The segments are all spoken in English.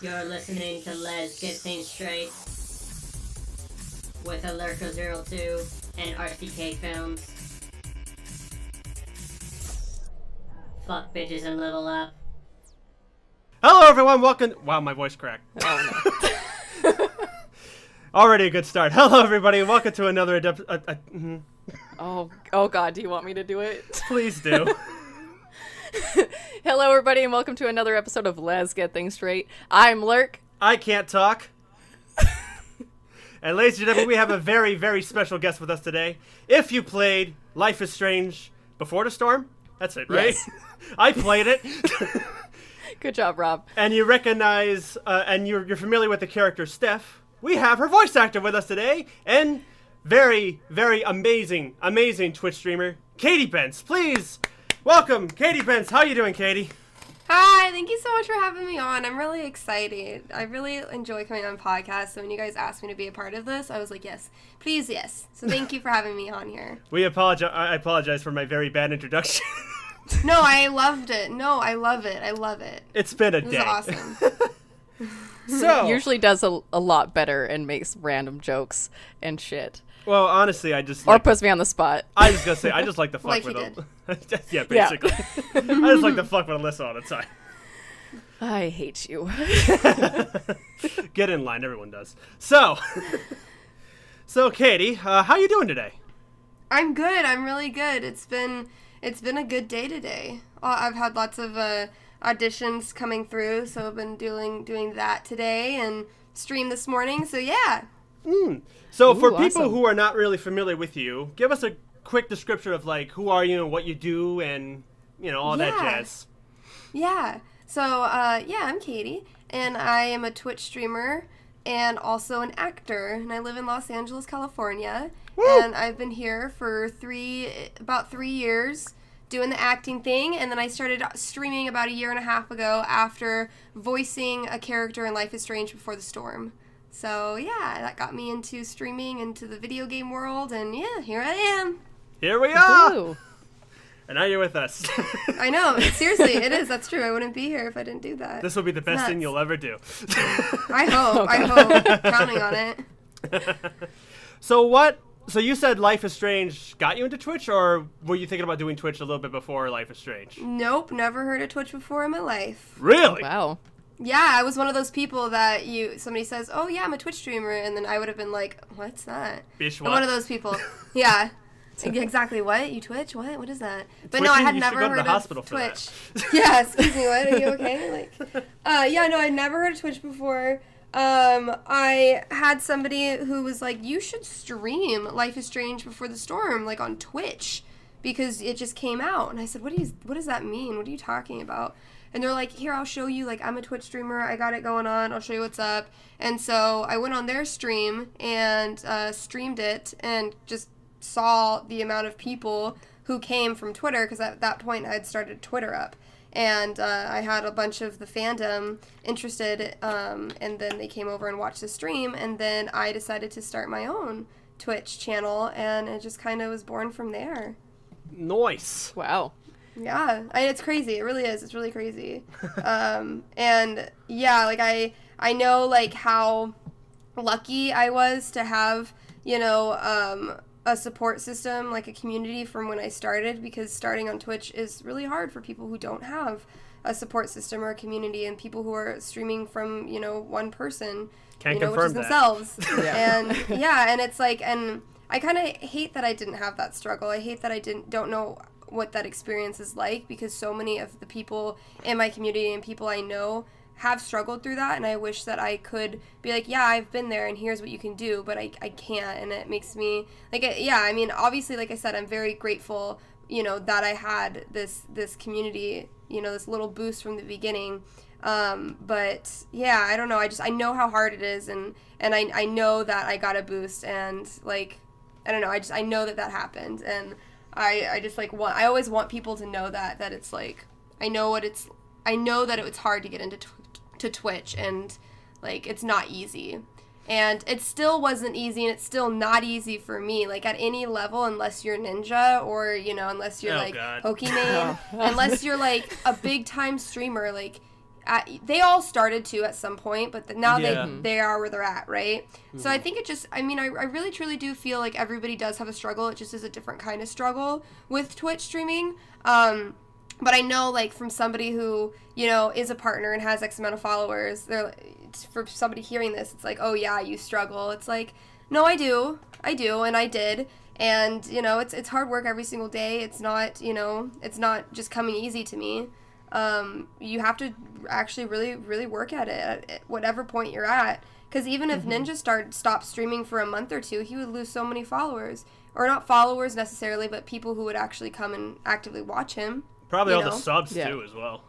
You're listening to Let's Get Things Straight with Alerco02 and RCK Films. Fuck bitches and level up. Hello everyone, welcome... Wow, my voice cracked. Oh, no. Already a good start. Hello everybody, welcome to another... Oh God, do you want me to do it? Please do. Hello everybody and welcome to another episode of Let's Get Things Straight. I'm Lurk. I can't talk. And ladies and gentlemen, we have a very, very special guest with us today. If you played Life is Strange Before the Storm, that's it, right? Yes. I played it. Good job, Rob. And you recognize, and you're familiar with the character Steph. We have her voice actor with us today, and very, very amazing Twitch streamer, Katy Bentz. Please welcome Katy Bentz. How you doing, Katy? Hi, thank you so much for having me on. I'm really excited. I really enjoy coming on podcasts, so when you guys asked me to be a part of this, I was like, yes, please, yes. So thank you for having me on here. I apologize for my very bad introduction. No, I loved it. No, I love it. I love it. It's been a This day. is awesome. So, Usually does a lot better and makes random jokes and shit. well, honestly, I just Or like, puts me on the spot. I was gonna say I just like to fuck Like with you them. Yeah, basically. I just like to fuck with Alyssa all the time. I hate you. Get in line, everyone does. So, Katy, how you doing today? I'm good. I'm really good. It's been a good day today. I've had lots of auditions coming through, so I've been doing that today and stream this morning. So yeah. So, Ooh, for people awesome. who are not really familiar with you, give us a quick description of like who are you and what you do, and all that Yeah. jazz. Yeah. So, I'm Katy, and I am a Twitch streamer and also an actor, and I live in Los Angeles, California, Woo! and I've been here for about 3 years doing the acting thing, and then I started streaming about a year and a half ago after voicing a character in Life is Strange Before the Storm. So, yeah, that got me into streaming, into the video game world, and yeah, here I am. Here we are, Ooh. and now you're with us. I know, seriously, it is, that's true. I wouldn't be here if I didn't do that. This will be the best thing Nuts. you'll ever do. I hope, counting on it. So you said Life is Strange got you into Twitch, or were you thinking about doing Twitch a little bit before Life is Strange? Nope, never heard of Twitch before in my life. Really? Wow. Yeah, I was one of those people that somebody says, "Oh yeah, I'm a Twitch streamer," and then I would have been like, "What's that?" Bitch, I'm what? one of those people. Yeah, exactly. What? You Twitch? What is that? But no, Twitching? I had You should never go to the heard hospital of for that. Twitch. Yeah, excuse me. What? Are you okay? Like, yeah, no, I'd never heard of Twitch before. I had somebody who was like, "You should stream Life is Strange Before the Storm, like on Twitch, because it just came out." And I said, what does that mean? What are you talking about? And they're like, "Here, I'll show you. Like, I'm a Twitch streamer. I got it going on. I'll show you what's up." And so I went on their stream and streamed it and just saw the amount of people who came from Twitter, because at that point I had started Twitter up. And I had a bunch of the fandom interested, and then they came over and watched the stream, and then I decided to start my own Twitch channel, and it just kind of was born from there. Nice. Wow. Yeah, it's crazy. It really is. It's really crazy. And yeah, like I know like how lucky I was to have, a support system, like a community from when I started, because starting on Twitch is really hard for people who don't have a support system or a community, and people who are streaming from, one person, Can't which confirm is that. themselves. Yeah. And yeah, and it's like, and I kind of hate that I didn't have that struggle. I hate that I don't know what that experience is like, because so many of the people in my community and people I know have struggled through that, and I wish that I could be like, yeah, I've been there and here's what you can do, but I can't, and it makes me like, yeah, I mean, obviously, like I said, I'm very grateful, that I had this community, this little boost from the beginning, but yeah, I don't know, I know how hard it is, and I know that I got a boost, and like, I don't know, I know that happened, and I just like I always want people to know that it's like, I know that it was hard to get into to Twitch, and like, it's not easy, and it still wasn't easy, and it's still not easy for me, like at any level, unless you're Ninja, or unless you're Oh, like God. Pokimane, unless you're like a big time streamer, like they all started to at some point, but now Yeah. they are where they're at, right? So I think it just, I mean, I really truly do feel like everybody does have a struggle. It just is a different kind of struggle with Twitch streaming. But I know, like, from somebody who, you know, is a partner and has X amount of followers, for somebody hearing this, it's like, oh yeah, you struggle. It's like, no, I do, and I did. And, you know, it's hard work every single day. It's not, you know, it's not just coming easy to me. You have to actually really, really work at it at whatever point you're at. Because even if Ninja stopped streaming for a month or two, he would lose so many followers. Or not followers necessarily, but people who would actually come and actively watch him. Probably all know? the subs Yeah. too as well.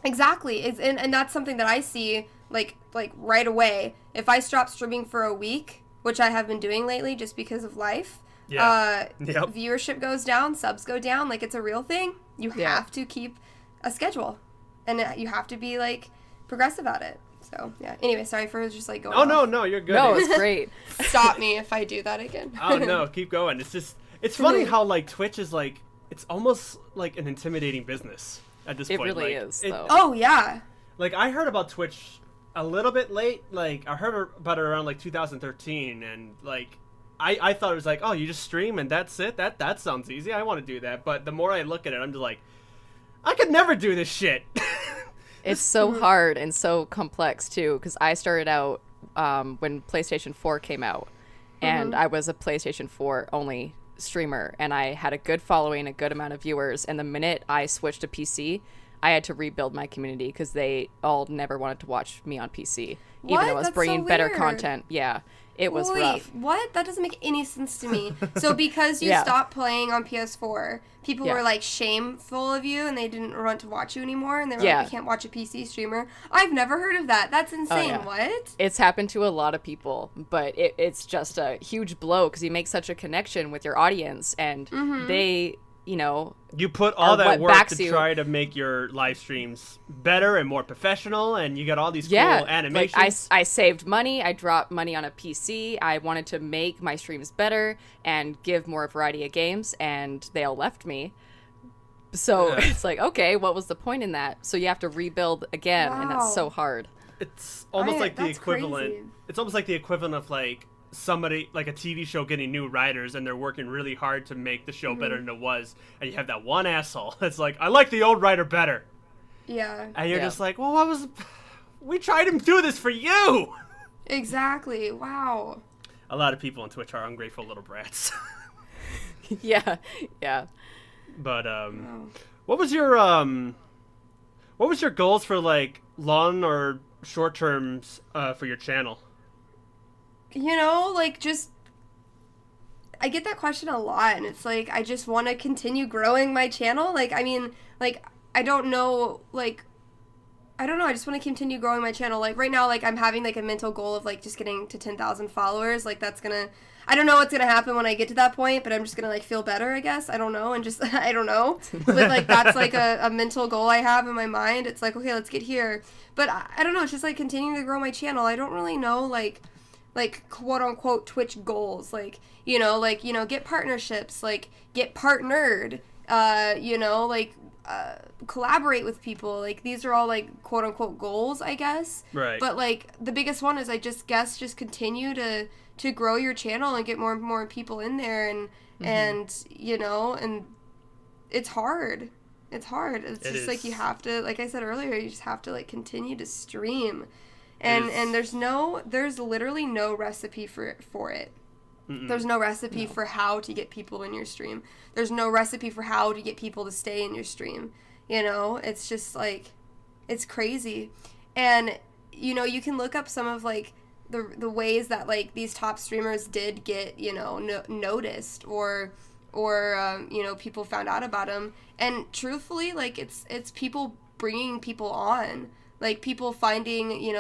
Exactly. And that's something that I see, like right away. If I stop streaming for a week, which I have been doing lately just because of life, Yeah. Yep. viewership goes down, subs go down. Like, it's a real thing. You Yeah. have to keep a schedule. And you have to be, like, progressive at it. So, yeah. Anyway, sorry for just, like, going Oh, off. no, you're good. No, it's great. Stop me if I do that again. Oh, no, keep going. It's funny how, like, Twitch is, like, it's almost like an intimidating business at this It point. really Like, is, though. Oh, yeah. Like, I heard about Twitch a little bit late. Like, I heard about it around, like, 2013, and, like, I thought it was like, oh, you just stream and that's it? That sounds easy. I want to do that. But the more I look at it, I'm just like, I could never do this shit. It's so hard and so complex, too, because I started out when PlayStation 4 came out, and I was a PlayStation 4 only streamer, and I had a good following, a good amount of viewers, and the minute I switched to PC, I had to rebuild my community because they all never wanted to watch me on PC, even What? though I was That's so bringing better weird. content. Yeah, it was Wait, rough. what? That doesn't make any sense to me. So because you Yeah. stopped playing on PS4, people Yeah. were like shameful of you and they didn't want to watch you anymore, and they were Yeah. like, we can't watch a PC streamer. I've never heard of that. That's insane. yeah. What? It's happened to a lot of people, but it's just a huge blow because you make such a connection with your audience, and they, you know, You put all Or that what work backs to you. try to make your live streams better and more professional, and you got all these yeah, cool animations. like I saved money. I dropped money on a PC. I wanted to make my streams better and give more variety of games, and they all left me. So Yeah. it's like, okay, what was the point in that? So you have to rebuild again, and that's so Wow. hard. It's almost like the that's equivalent. crazy. It's almost like the equivalent of like somebody like a TV show getting new writers and they're working really hard to make the show better than it was, and you have that one asshole that's like, I like the old writer better, Yeah. and you're Yeah. just like, well, what was? We tried to do this for you. Exactly. Wow. A lot of people on Twitch are ungrateful little brats. Yeah, yeah. But what was your goals for like long or short terms for your channel? You know, like, just, I get that question a lot, and it's like, I just want to continue growing my channel. Like, I mean, like, I don't know, I just want to continue growing my channel. Like, right now, like, I'm having, like, a mental goal of, like, just getting to 10,000 followers. Like, that's gonna, I don't know what's gonna happen when I get to that point, but I'm just gonna, like, feel better, I guess. I don't know, and just, I don't know. But, like, that's, like, a mental goal I have in my mind. It's like, okay, let's get here. But, I don't know, it's just, like, continuing to grow my channel. I don't really know, like quote unquote Twitch goals, like, get partnerships, like, get partnered, collaborate with people. Like, these are all, like, quote unquote goals, I guess. Right. But, like, the biggest one is, I just guess, just continue to grow your channel and get more and more people in there, and it's hard. It's hard. It's It just like, you is. have to, like I said earlier, you just have to, like, continue to stream. It And is. there's literally no recipe for it. There's no recipe for how to get people in your stream. There's no recipe for how to get people to stay in your stream. You know, it's just like, it's crazy. And, you can look up some of, like, the ways that, like, these top streamers did get, noticed or people found out about them. And truthfully, like, it's people bringing people on. Like, people finding,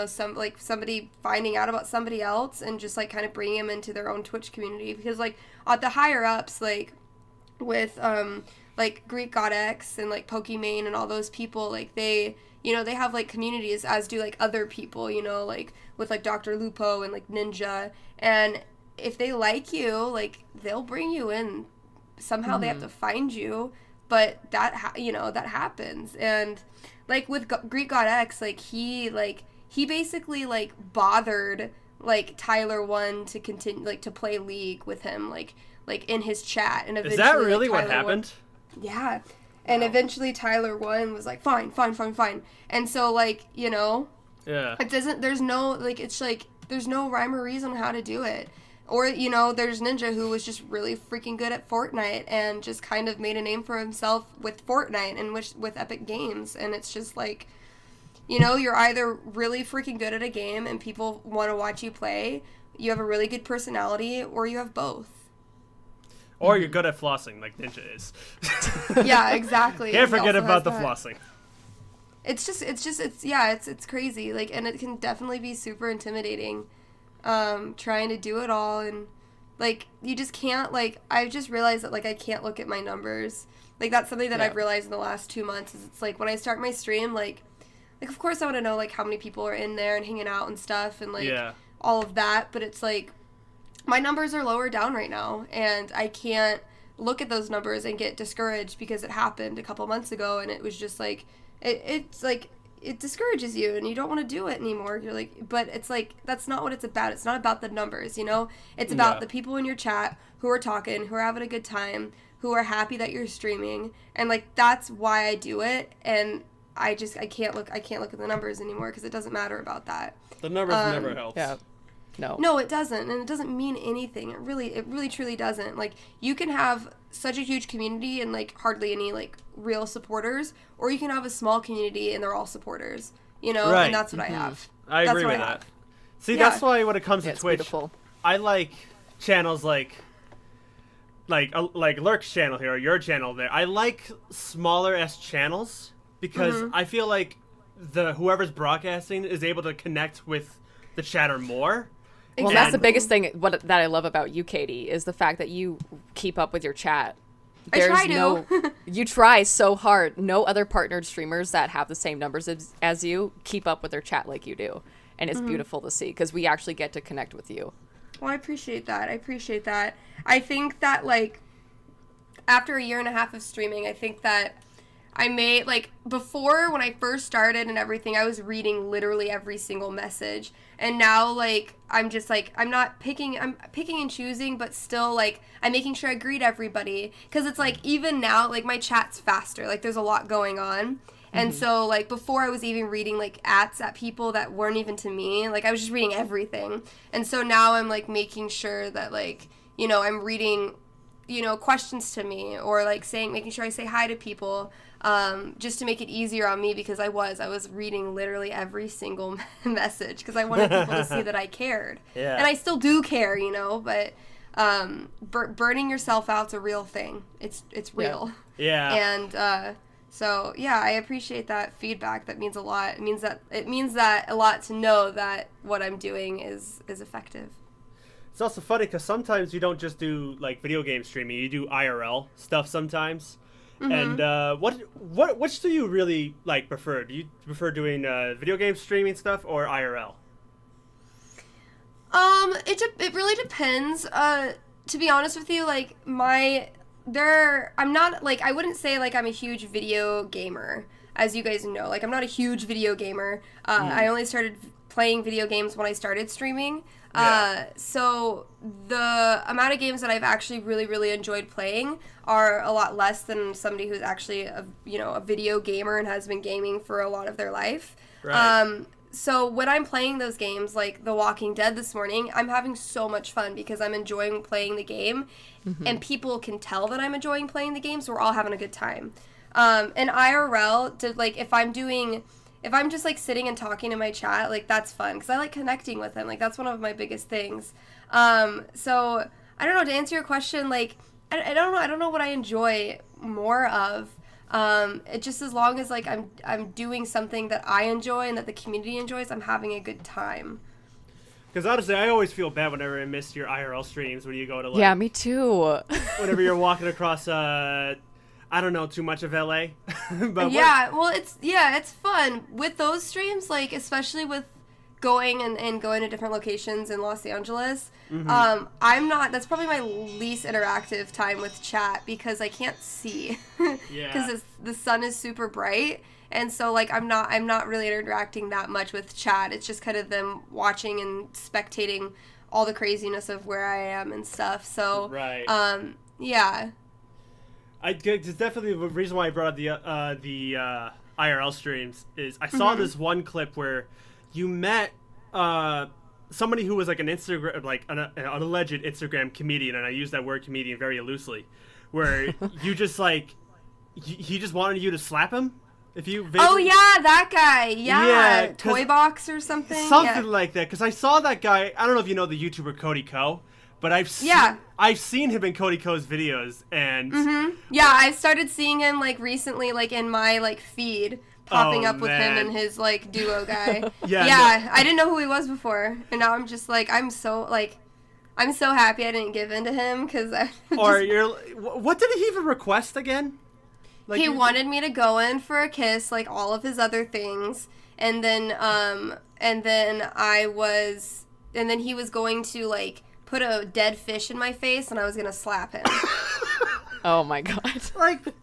somebody finding out about somebody else and just, like, kind of bringing them into their own Twitch community. Because, like, at the higher ups, like, with, like, Greek God X and, like, Pokimane and all those people, like, they have, like, communities, as do, like, other people, like, with, like, Dr. Lupo and, like, Ninja. And if they like you, like, they'll bring you in. Somehow they have to find you. but that that happens. And like with Greek God X, like he basically like bothered like Tyler 1 to continue like to play League with him like in his chat, and eventually, is that really like, what happened? Yeah. And eventually Tyler 1 was like, fine. And so, like, Yeah. there's no rhyme or reason how to do it. Or, there's Ninja, who was just really freaking good at Fortnite and just kind of made a name for himself with Fortnite and with Epic Games. And it's just like, you're either really freaking good at a game and people want to watch you play, you have a really good personality, or you have both. Or you're good at flossing, like Ninja is. Yeah, exactly. Can't forget about the flossing. It's crazy. Like, and it can definitely be super intimidating, trying to do it all, and like you just can't. Like, I've just realized that like I can't look at my numbers. Like, that's something that I've realized in the last 2 months. Is it's like when I start my stream, like of course I want to know like how many people are in there and hanging out and stuff, and like all of that. But it's like, my numbers are lower down right now, and I can't look at those numbers and get discouraged because it happened a couple months ago, and it was just like, it's like, it discourages you, and you don't want to do it anymore. You're like, but it's like, that's not what it's about. It's not about the numbers, It's about the people in your chat who are talking, who are having a good time, who are happy that you're streaming, and like, that's why I do it, and I can't look at the numbers anymore because it doesn't matter about that. The numbers never help. Yeah. No, it doesn't, and it doesn't mean anything. It really truly doesn't. Like, you can have such a huge community and like hardly any like real supporters, or you can have a small community and they're all supporturs, Right. And that's what I have. I agree with that. See, that's why when it comes to Twitch, beautiful. I like channels like Lurk's channel here, or your channel there. I like smaller channels because I feel like whoever's broadcasting is able to connect with the chatter more. Well, that's the biggest thing that I love about you, Katie, is the fact that you keep up with your chat. I try to. You try so hard. No other partnered streamers that have the same numbers as you keep up with their chat like you do. And it's beautiful to see because we actually get to connect with you. Well, I appreciate that. I think that, like, after a year and a half of streaming, I think that I made, like, before when I first started and everything, I was reading literally every single message. And now, like, I'm just, like, I'm picking and choosing, but still, like, I'm making sure I greet everybody. Because it's, like, even now, like, my chat's faster. Like, there's a lot going on. And so, like, before I was even reading, like, ats at people that weren't even to me. Like, I was just reading everything. And so now I'm, like, making sure that, like, I'm reading, questions to me. Or, like, making sure I say hi to people. Just to make it easier on me, because I was reading literally every single message because I wanted people to see that I cared. Yeah. And I still do care, but burning yourself out's a real thing. It's real. Yeah. And so yeah, I appreciate that feedback. That means a lot. It means that a lot to know that what I'm doing is effective. It's also funny because sometimes you don't just do like video game streaming; you do IRL stuff sometimes. And which do you really like prefer? Do you prefer doing video game streaming stuff or IRL? It really depends. To be honest with you, like I'm not like, I wouldn't say like I'm a huge video gamer, as you guys know. Like, I'm not a huge video gamer. I only started playing video games when I started streaming. So the amount of games that I've actually really, really enjoyed playing are a lot less than somebody who's actually a video gamer and has been gaming for a lot of their life. Right. So when I'm playing those games, like The Walking Dead this morning, I'm having so much fun because I'm enjoying playing the game, and people can tell that I'm enjoying playing the game, so we're all having a good time. And IRL, if I'm just, like, sitting and talking in my chat, like, that's fun, because I like connecting with them. Like, that's one of my biggest things. So, I don't know, to answer your question, like, I don't know what I enjoy more of. It just, as long as, like, I'm doing something that I enjoy and that the community enjoys, I'm having a good time. Because honestly, I always feel bad whenever I miss your IRL streams when you go to, like... Yeah, me too. Whenever you're walking across, I don't know too much of LA. But yeah, well, it's fun with those streams, like, especially with going to different locations in Los Angeles. I'm not. That's probably my least interactive time with chat because I can't see. Because the sun is super bright, and so like I'm not really interacting that much with chat. It's just kind of them watching and spectating all the craziness of where I am and stuff. So yeah. It's definitely the reason why I brought up the IRL streams is I saw this one clip where you met somebody who was like an Instagram, like an alleged Instagram comedian, and I use that word comedian very loosely, where you just like he just wanted you to slap him. If you oh yeah, that guy, yeah Toy Box or something like that. Because I saw that guy. I don't know if you know the YouTuber Cody Ko, but I've seen him in Cody Ko's videos, and I started seeing him like recently, like in my like feed popping up with him and his like duo guy. I didn't know who he was before, and now I'm just like I'm so happy I didn't give in to him because what did he even request again? Like he wanted me to go in for a kiss, like all of his other things, and then he was going to like put a dead fish in my face, and I was gonna slap him. Oh my god!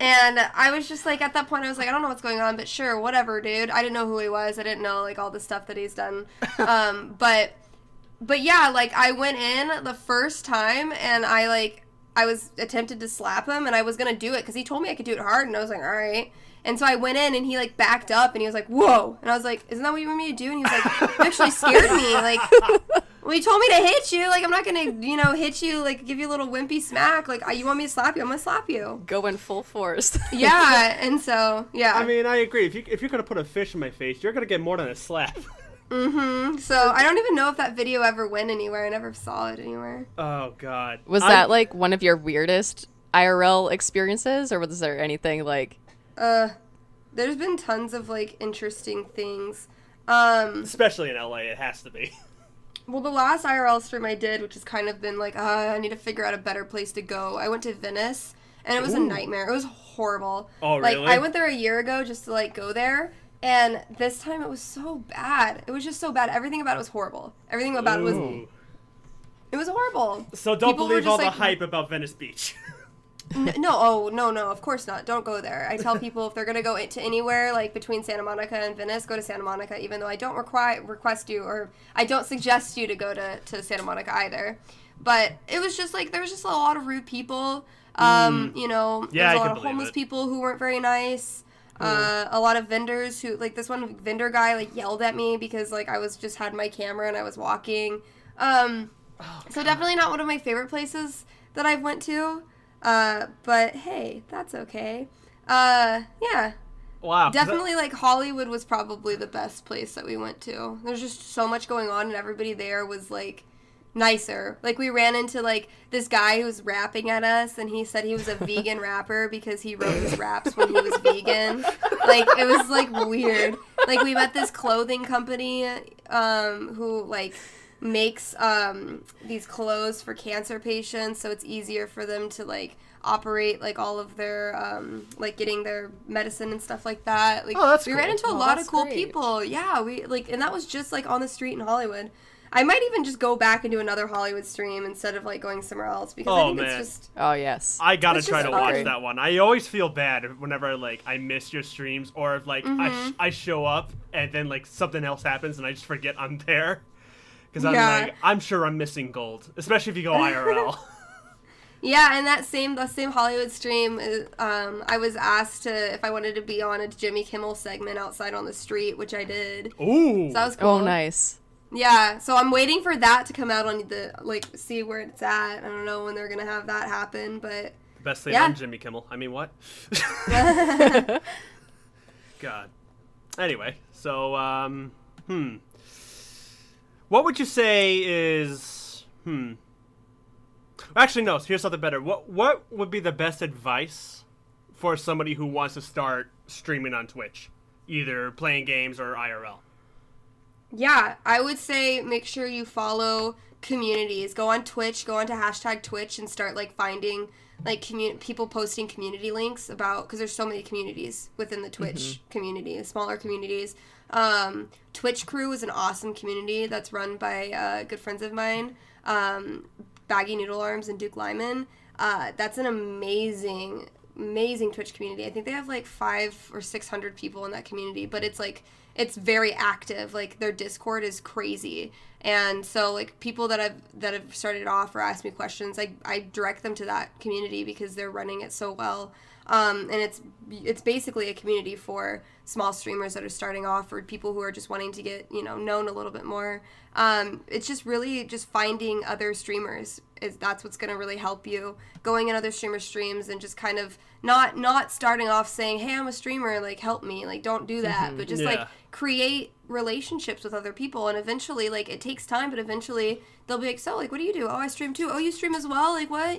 And I was just like, at that point, I was like, I don't know what's going on, but sure, whatever, dude. I didn't know who he was. I didn't know like all the stuff that he's done. But yeah, like I went in the first time, and I was attempted to slap him, and I was gonna do it because he told me I could do it hard, and I was like, all right. And so I went in, and he like backed up, and he was like, whoa. And I was like, isn't that what you want me to do? And he was like, you actually scared me. Like, well, you told me to hit you. Like, I'm not gonna, hit you, like, give you a little wimpy smack. Like, you want me to slap you? I'm gonna slap you. Go in full force. Yeah, and so, yeah. I mean, I agree. If you're gonna put a fish in my face, you're gonna get more than a slap. So I don't even know if that video ever went anywhere. I never saw it anywhere. Oh god. Was that like one of your weirdest IRL experiences, or was there anything like there's been tons of like interesting things. Especially in LA, it has to be. Well, the last IRL stream I did, which has kind of been like, I need to figure out a better place to go. I went to Venice, and it was a nightmare. It was horrible. Oh, really? Like, I went there a year ago just to like go there. And this time it was so bad. It was just so bad. Everything about it was horrible. Everything about it was horrible. So don't believe all the hype about Venice Beach. No, of course not. Don't go there. I tell people if they're going to go to anywhere, like between Santa Monica and Venice, go to Santa Monica, even though I don't request you, or I don't suggest you to go to Santa Monica either. But it was just like, there was just a lot of rude people. There was a lot of homeless people who weren't very nice. A lot of vendors who, like, this one vendor guy, like, yelled at me because, like, I had my camera and I was walking. So definitely not one of my favorite places that I've went to. But hey, that's okay. Yeah. Wow. Definitely, like, Hollywood was probably the best place that we went to. There's just so much going on, and everybody there was, like, nicer. Like, we ran into, like, this guy who was rapping at us, and he said he was a vegan rapper because he wrote his raps when he was vegan. Like, it was, like, weird. Like, we met this clothing company who, like, makes these clothes for cancer patients, so it's easier for them to, like, operate, like, all of their, like, getting their medicine and stuff like that. Like, that's we cool. ran into a lot of cool people. Yeah, and that was just, like, on the street in Hollywood. I might even just go back and do another Hollywood stream instead of, like, going somewhere else, because I think it's just... Oh, yes. I gotta try to watch that one. I always feel bad whenever, like, I miss your streams, or if, like, I show up, and then, like, something else happens, and I just forget I'm there. Because I'm sure I'm missing gold, especially if you go IRL. Yeah, and the same Hollywood stream, I was asked if I wanted to be on a Jimmy Kimmel segment outside on the street, which I did. Ooh. So that was cool. Oh, nice. Yeah, so I'm waiting for that to come out on see where it's at. I don't know when they're going to have that happen, but... The best thing on Jimmy Kimmel. I mean, what? God. Anyway, so, what would you say is... Actually, no, here's something better. What would be the best advice for somebody who wants to start streaming on Twitch? Either playing games or IRL? Yeah, I would say make sure you follow communities. Go on Twitch, go onto #Twitch and start like finding like people posting community links about, because there's so many communities within the Twitch community, smaller communities. Twitch Crew is an awesome community that's run by good friends of mine, Baggy Noodle Arms and Duke Lyman. That's an amazing Twitch community. I think they have like 500 or 600 people in that community, but it's very active. Like their Discord is crazy. And so like people that have started off or asked me questions, I direct them to that community because they're running it so well. And it's basically a community for small streamers that are starting off, or people who are just wanting to get, known a little bit more. It's just really just finding other streamers. That's what's going to really help you. Going in other streamer streams and just kind of not starting off saying, hey, I'm a streamer, like help me. Like don't do that. But just like create relationships with other people, and eventually, like, it takes time, but eventually they'll be like, so like, what do you do? Oh, I stream too. Oh, you stream as well? Like what?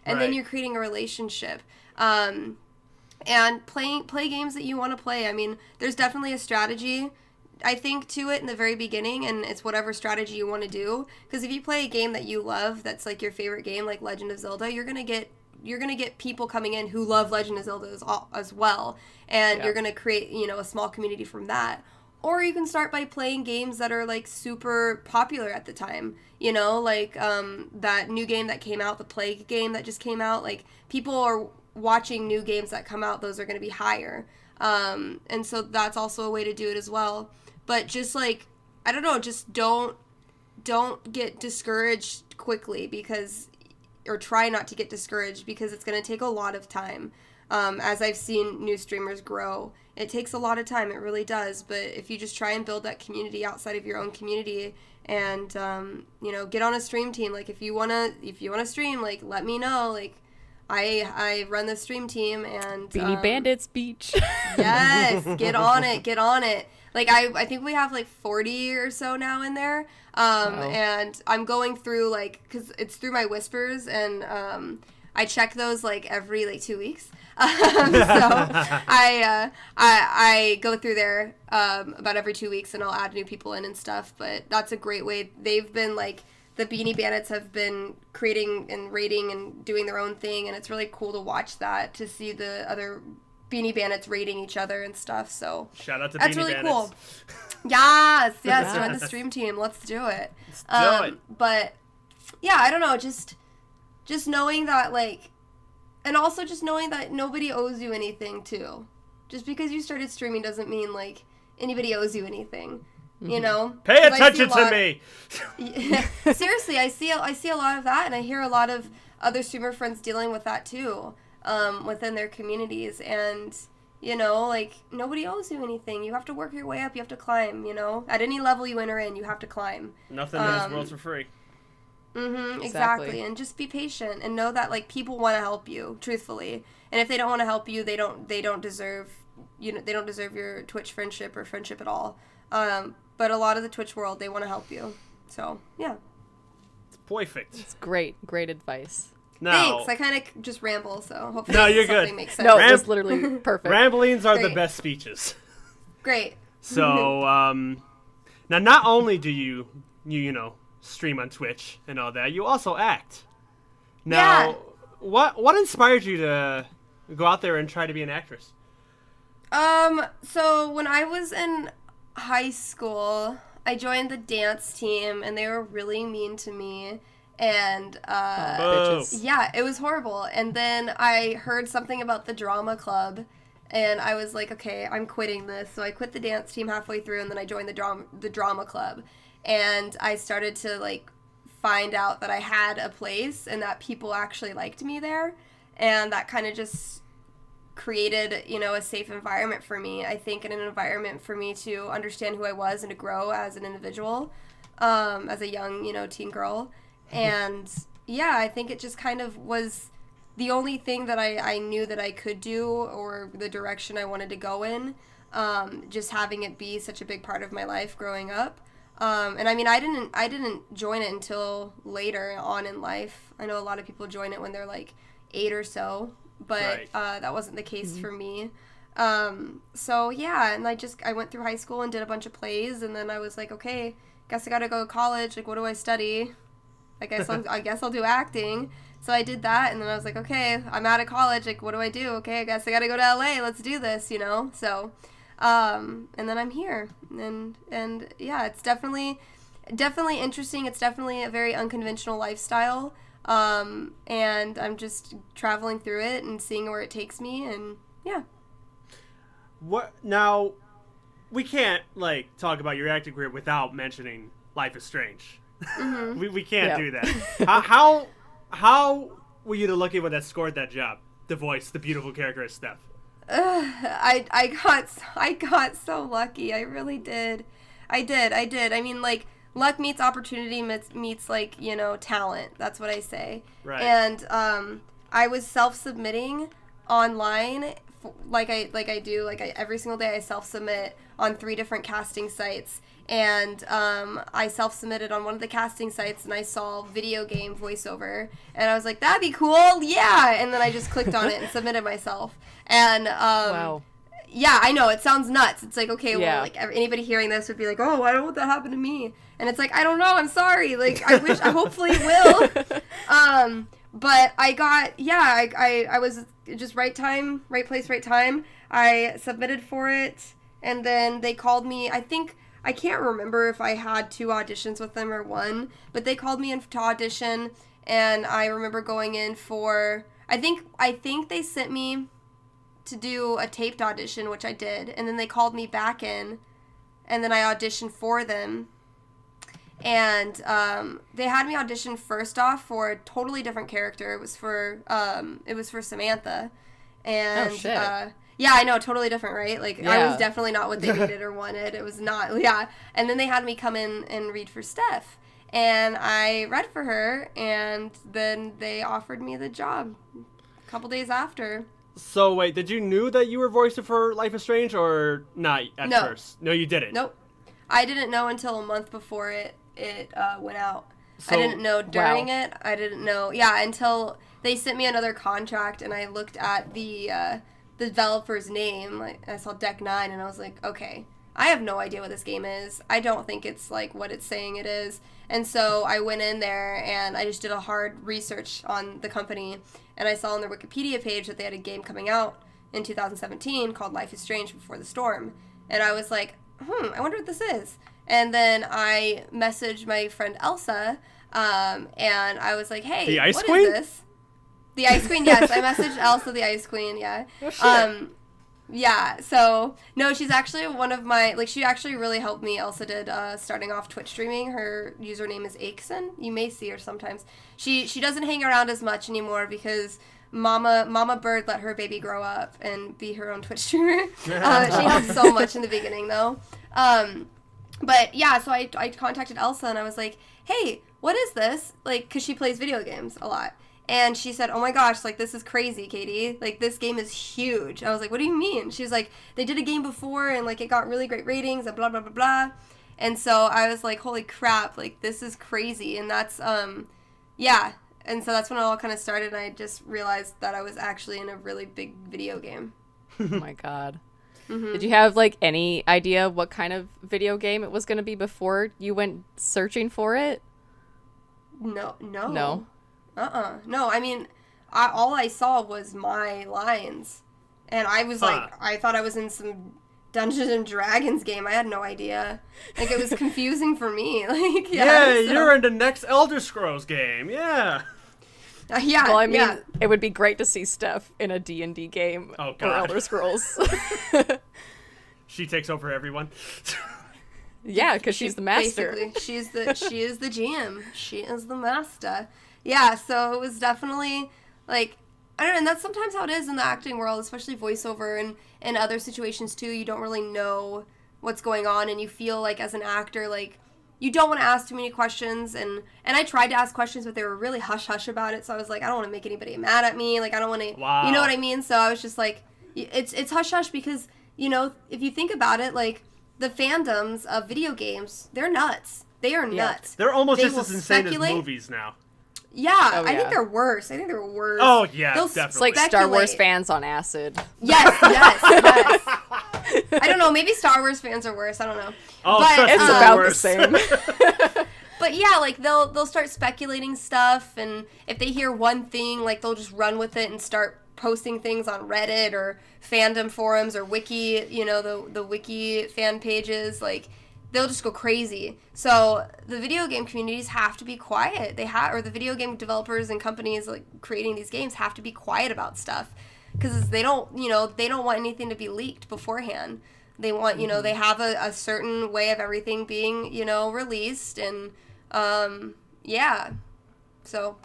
And then you're creating a relationship. And play games that you want to play. I mean, there's definitely a strategy, I think, to it in the very beginning, and it's whatever strategy you want to do. Because if you play a game that you love, that's like your favorite game, like Legend of Zelda, you're gonna get people coming in who love Legend of Zelda as well, and you're gonna create a small community from that. Or you can start by playing games that are like super popular at the time, like that new game that came out, the Plague game that just came out. Like people are watching new games that come out; those are going to be higher, and so that's also a way to do it as well. But just like, I don't know, just don't get discouraged quickly, or try not to get discouraged, because it's going to take a lot of time. As I've seen new streamers grow, it takes a lot of time. It really does. But if you just try and build that community outside of your own community, and get on a stream team. Like if you wanna stream, like let me know. Like I run the stream team, and Beanie Bandits Beach. Yes, get on it. Like I think we have like 40 or so now in there. And I'm going through, like, because it's through my whispers, and I check those like every like 2 weeks. So I go through there about every 2 weeks, and I'll add new people in and stuff. But that's a great way. They've been like, the Beanie Bandits have been creating and rating and doing their own thing, and it's really cool to watch that, to see the other Beanie Bandits rating each other and stuff. So shout out to that's Beanie really Bandits. Cool. Yes, join the stream team. Let's do it. Let's do it. But yeah, I don't know, just knowing that, like, and also just knowing that nobody owes you anything too. Just because you started streaming doesn't mean like anybody owes you anything. Pay attention to me. Seriously, I see a lot of that, and I hear a lot of other streamer friends dealing with that too, within their communities. And like, nobody owes you anything. You have to work your way up. You have to climb. At any level you enter in, you have to climb. Nothing in this world's for free. Exactly. And just be patient, and know that like people want to help you, truthfully. And if they don't want to help you, they don't deserve they don't deserve your Twitch friendship or friendship at all. But a lot of the Twitch world, they want to help you. So, yeah. It's perfect. It's great advice. Now, thanks. I kind of just ramble, so hopefully you're good. makes sense. No, it was literally perfect. Ramblings are Great. the best speeches. Great. So, now not only do you stream on Twitch and all that, you also act. Now, what inspired you to go out there and try to be an actress? So when I was in high school, I joined the dance team, and they were really mean to me, and yeah, it was horrible. And then I heard something about the drama club, and I was like, okay, I'm quitting this. So I quit the dance team halfway through, and then I joined the drama club, and I started to like find out that I had a place and that people actually liked me there, and that kind of just created a safe environment for me, I think, and an environment for me to understand who I was and to grow as an individual, as a young teen girl. And yeah, I think it just kind of was the only thing that I knew that I could do, or the direction I wanted to go in, just having it be such a big part of my life growing up. And I mean, I didn't join it until later on in life. I know a lot of people join it when they're like 8 or so, but that wasn't the case for me. So yeah, and I went through high school and did a bunch of plays, and then I was like, okay, guess I gotta go to college. Like, what do I study? I guess I'll do acting. So I did that, and then I was like, okay, I'm out of college. Like, what do I do? Okay, I guess I gotta go to LA. Let's do this, you know? So, and then I'm here, and yeah, it's definitely interesting. It's definitely a very unconventional lifestyle, and I'm just traveling through it and seeing where it takes me, and yeah. What now? We can't like talk about your acting career without mentioning Life is Strange. Mm-hmm. we can't do that. How were you the lucky one that scored that job? The voice, the beautiful character of Steph. I got so lucky. I really did. I did. I mean, like, luck meets opportunity meets like, you know, talent. That's what I say. Right. And I was self-submitting online, every single day I self-submit on 3 different casting sites. And I self-submitted on one of the casting sites, and I saw video game voiceover, and I was like, that'd be cool, yeah! And then I just clicked on it and submitted myself. And Wow. Yeah, I know, it sounds nuts. It's like, okay, Yeah. well, like, anybody hearing this would be like, oh, I don't want that happen to me. And it's like, I don't know, I'm sorry. Like, I wish, hopefully it will. But I was just right time, right place, right time. I submitted for it, and then they called me, I can't remember if I had 2 auditions with them or 1, but they called me in to audition, and I remember going in for, I think they sent me to do a taped audition, which I did, and then they called me back in, and then I auditioned for them, and they had me audition first off for a totally different character. It was for Samantha, and Oh, shit. yeah, I know, totally different, right? Like, I Yeah. was definitely not what they needed or wanted. It was not, yeah. And then they had me come in and read for Steph. And I read for her, and then they offered me the job a couple days after. So wait, did you knew that you were voicing for Life is Strange, or not at No. first? No, you didn't. Nope. I didn't know until a month before it went out. So- I didn't know during Wow. it. I didn't know, yeah, until they sent me another contract, and I looked at the developer's name. Like, I saw Deck 9, and I was like, okay, I have no idea what this game is. I don't think it's like what it's saying it is. And so I went in there, and I just did a hard research on the company, and I saw on their Wikipedia page that they had a game coming out in 2017 called Life is Strange Before the Storm. And I was like, I wonder what this is. And then I messaged my friend Elsa, and I was like, hey, The Ice what Queen? is this? The Ice Queen, yes. I messaged Elsa, the Ice Queen, yeah. Oh, shit. Yeah, so, no, she's actually one of my, like, she actually really helped me. Elsa did, starting off Twitch streaming. Her username is Akeson. You may see her sometimes. She doesn't hang around as much anymore because Mama Bird let her baby grow up and be her own Twitch streamer. She helped so much in the beginning, though. But, yeah, so I contacted Elsa, and I was like, hey, what is this? Like, because she plays video games a lot. And she said, oh my gosh, like, this is crazy, Katie. Like, this game is huge. I was like, what do you mean? She was like, they did a game before, and, like, it got really great ratings, and blah, blah, blah, blah. And so I was like, holy crap, like, this is crazy. And that's, yeah. And so that's when it all kind of started, and I just realized that I was actually in a really big video game. Oh my god. Mm-hmm. Did you have like any idea what kind of video game it was going to be before you went searching for it? No. No. No, I mean, all I saw was my lines. And I was like, I thought I was in some Dungeons and Dragons game. I had no idea. Like, it was confusing for me. Like, Yeah, so- you're in the next Elder Scrolls game. Yeah. Yeah. Well, I mean, yeah. it would be great to see Steph in a D&D game Oh, or God. Elder Scrolls. She takes over everyone. Yeah, because she's the master. Basically, she is the GM. She is the master. Yeah, so it was definitely like, I don't know, and that's sometimes how it is in the acting world, especially voiceover and other situations too. You don't really know what's going on, and you feel like as an actor, like, you don't want to ask too many questions, and I tried to ask questions, but they were really hush-hush about it, so I was like, I don't want to make anybody mad at me, like, I don't want to, Wow. you know what I mean? So I was just like, it's hush-hush because, you know, if you think about it, like, the fandoms of video games, they're nuts. They are nuts. They're almost They just will as insane speculate. as movies now. Yeah, Oh, I yeah. think they're worse. I think they're worse. Oh yeah, They'll definitely. It's like Star Wars speculate. fans on acid. Yes, yes. I don't know. Maybe Star Wars fans are worse. I don't know. Oh, But, trust me, It's they're about worse. the same. But yeah, like they'll start speculating stuff, and if they hear one thing, like they'll just run with it and start posting things on Reddit or fandom forums or wiki, the wiki fan pages. Like they'll just go crazy. So the video game communities have to be quiet. Or the video game developers and companies like creating these games have to be quiet about stuff, because they don't want anything to be leaked beforehand. They want, they have a certain way of everything being, released, and yeah. So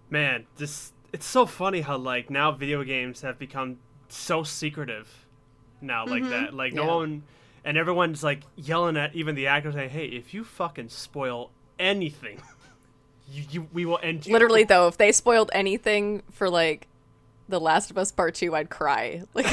Man, it's so funny how like now video games have become so secretive now, like that. Like no Yeah. one, and everyone's like yelling at even the actors saying, "Hey, if you fucking spoil anything, we will end you." Literally, though, if they spoiled anything for, like, The Last of Us Part 2, I'd cry. Like,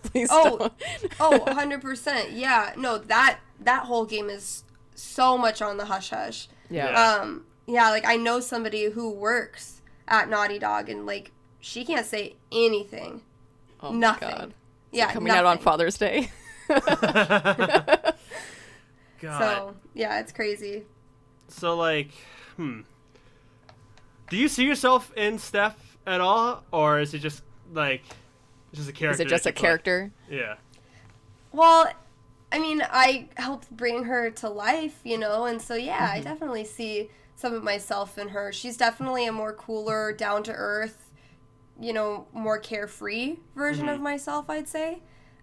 please don't. 100%. Yeah. No, that whole game is so much on the hush hush. Yeah. Yeah, like I know somebody who works at Naughty Dog, and like she can't say anything. Oh, Nothing. my God. Yeah, Coming out on nothing. Father's Day. God. So yeah, it's crazy. So like, do you see yourself in Steph at all, or is it just like, it's just a character? Is it just that a you play? character? Yeah. Well, I mean, I helped bring her to life, and so yeah, I definitely see some of myself in her. She's definitely a more cooler, down to earth, more carefree version of myself, I'd say.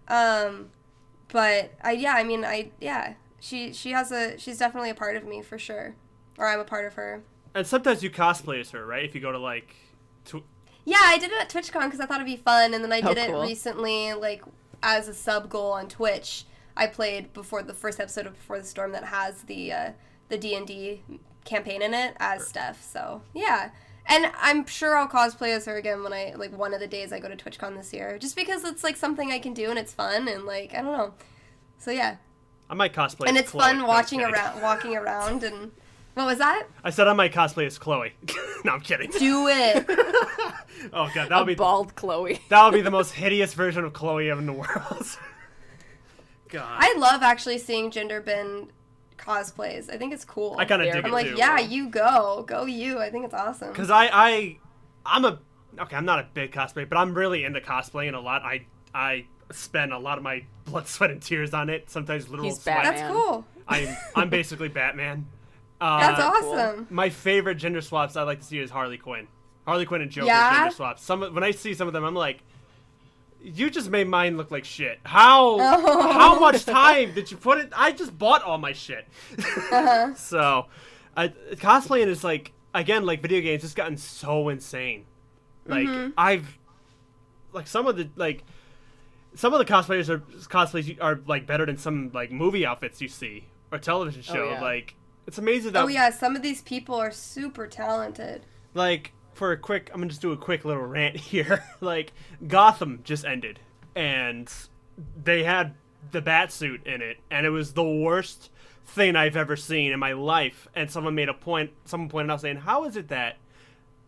But she's definitely a part of me for sure, or I'm a part of her. And sometimes you cosplay as her, right? If you go to like, Yeah, I did it at TwitchCon because I thought it'd be fun, and then I did cool. it recently, like as a sub goal on Twitch. I played before the first episode of Before the Storm that has the D&D campaign in it as Steph. So yeah, and I'm sure I'll cosplay as her again when one of the days I go to TwitchCon this year, just because it's like something I can do and it's fun, and like I don't know. So yeah, I might cosplay. and as it's Chloe. fun No, I'm walking kidding. around and what was that? I said I might cosplay as Chloe. No, I'm kidding. Do it. Oh god, that'll be Bald Chloe. that'll be the most hideous version of Chloe in the world. God, I love actually seeing gender bend cosplays. I think it's cool. I kind of They're- dig I'm it like, too. yeah, you go you. I think it's awesome. Because I'm not a big cosplayer, but I'm really into cosplaying a lot. I spend a lot of my blood, sweat, and tears on it. Sometimes literal He's sweat. Batman. That's cool. I'm basically Batman. That's cool. awesome. My favorite gender swaps I like to see is Harley Quinn. Harley Quinn and Joker Yeah? gender swaps. When I see some of them, I'm like, you just made mine look like shit. How Oh. how much time did you put it? I just bought all my shit. Uh-huh. So, cosplaying is like, again, like video games, it's gotten so insane. Like I've like some of the cosplays are like better than some like movie outfits you see or television show. yeah. Like it's amazing that Oh yeah, some of these people are super talented. like for a quick, I'm gonna just do a quick little rant here. Like Gotham just ended, and they had the Batsuit in it, and it was the worst thing I've ever seen in my life. And someone pointed out saying, "How is it that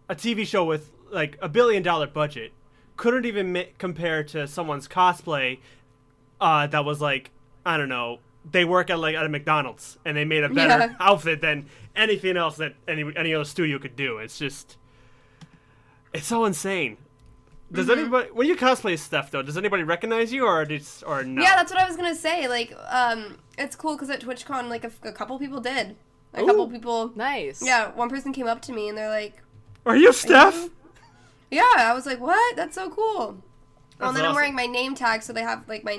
a TV show with like $1 billion budget couldn't even compare to someone's cosplay that was like, I don't know, they work at a McDonald's and they made a better Yeah. outfit than anything else that any other studio could do." It's so insane. Does anybody, when you cosplay Steph though, does anybody recognize you or no? Yeah, that's what I was gonna say. Like, it's cool because at TwitchCon, like a couple people did. A couple people. Nice. Yeah, one person came up to me and they're like, Are you Steph? "Yeah." I was like, "What? That's so cool." That's And then awesome. I'm wearing my name tag, so they have like my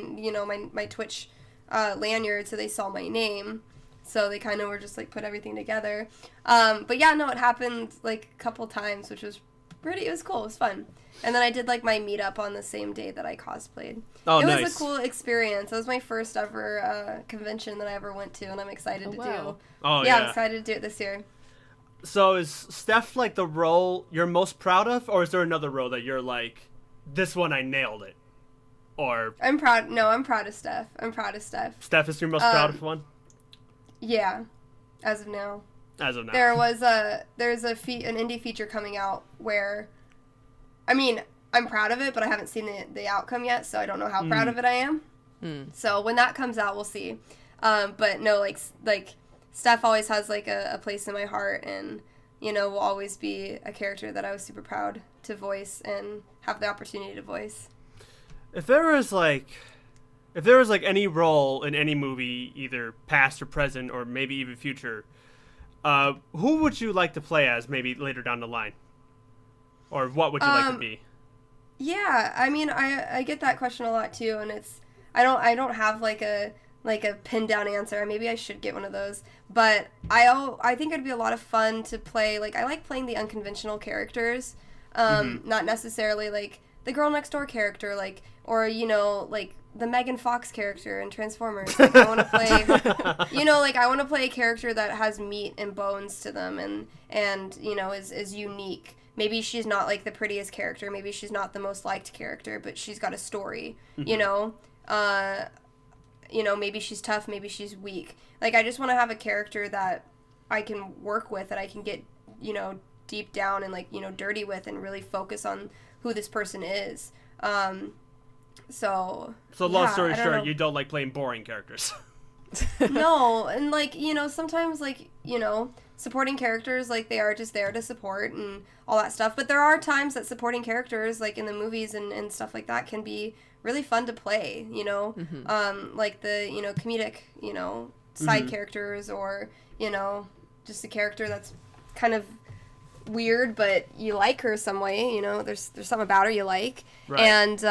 my Twitch lanyard, so they saw my name. So they kind of were just like put everything together. But yeah, no, it happened like a couple times, which was it was cool. It was fun. And then I did like my meetup on the same day that I cosplayed. Oh, it nice. was a cool experience. It was my first ever convention that I ever went to, and I'm excited to wow. do. Oh, I'm yeah. excited to do it this year. So is Steph like the role you're most proud of, or is there another role that you're like, this one I nailed it? Or I'm proud. No, I'm proud of Steph. I'm proud of Steph. Steph is your most proud of one? Yeah, as of now. as of now. there's an indie feature coming out where, I mean, I'm proud of it, but I haven't seen the outcome yet, so I don't know how proud of it I am. So when that comes out, we'll see. But no, like Steph always has like a place in my heart, and will always be a character that I was super proud to voice and have the opportunity to voice. If there was any role in any movie, either past or present or maybe even future, who would you like to play as maybe later down the line? Or what would you like to be? Yeah, I mean, I get that question a lot too, and I don't have like a pinned down answer. Maybe I should get one of those. But I think it'd be a lot of fun to play. Like, I like playing the unconventional characters, not necessarily like the girl next door character, like, or like the Megan Fox character in Transformers. Like, I want to play, I want to play a character that has meat and bones to them, and is unique. Maybe she's not like the prettiest character. Maybe she's not the most liked character, but she's got a story. Maybe she's tough. Maybe she's weak. Like, I just want to have a character that I can work with, that I can get deep down and dirty with, and really focus on who this person is. So long story short, you don't like playing boring characters. No, and sometimes supporting characters, like, they are just there to support and all that stuff. But there are times that supporting characters, like in the movies and stuff like that, can be really fun to play, like the, comedic, side characters, or, just a character that's kind of weird, but you like her some way, there's something about her you like. Right. And,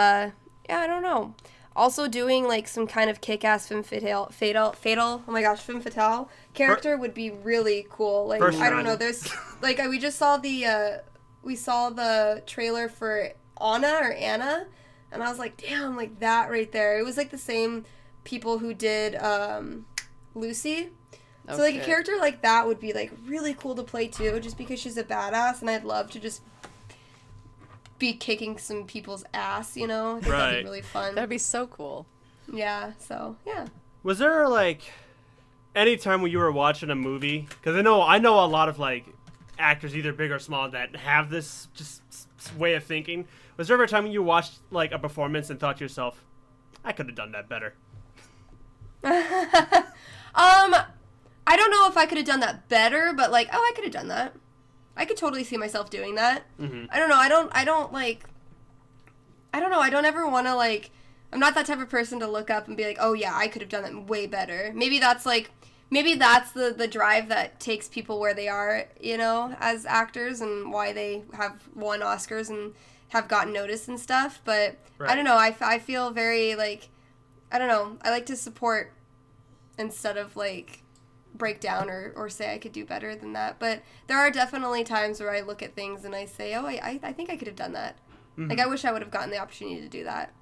I don't know. Also doing like some kind of kick-ass femme fatale, oh my gosh, femme fatale character would be really cool. Like, I don't know, there's like, we saw the trailer for Anna, and I was like, damn, like that right there. It was like the same people who did Lucy. So like a character like that would be like really cool to play too, just because she's a badass, and I'd love to just be kicking some people's ass, I think that'd be really fun. That'd be so cool. Yeah, so, yeah. Was there, like, any time when you were watching a movie? Because I know a lot of, like, actors, either big or small, that have this just way of thinking. Was there ever a time when you watched, like, a performance and thought to yourself, I could have done that better? I don't know if I could have done that better, but, like, I could have done that. I could totally see myself doing that. Mm-hmm. I don't know. I don't ever want to, like, I'm not that type of person to look up and be like, oh yeah, I could have done that way better. Maybe that's the drive that takes people where they are, as actors, and why they have won Oscars and have gotten noticed and stuff. But right. I don't know. I feel very, like, I don't know. I like to support instead of, like, break down or say I could do better than that. But there are definitely times where I look at things and I say, oh, I think I could have done that. Mm-hmm. Like, I wish I would have gotten the opportunity to do that,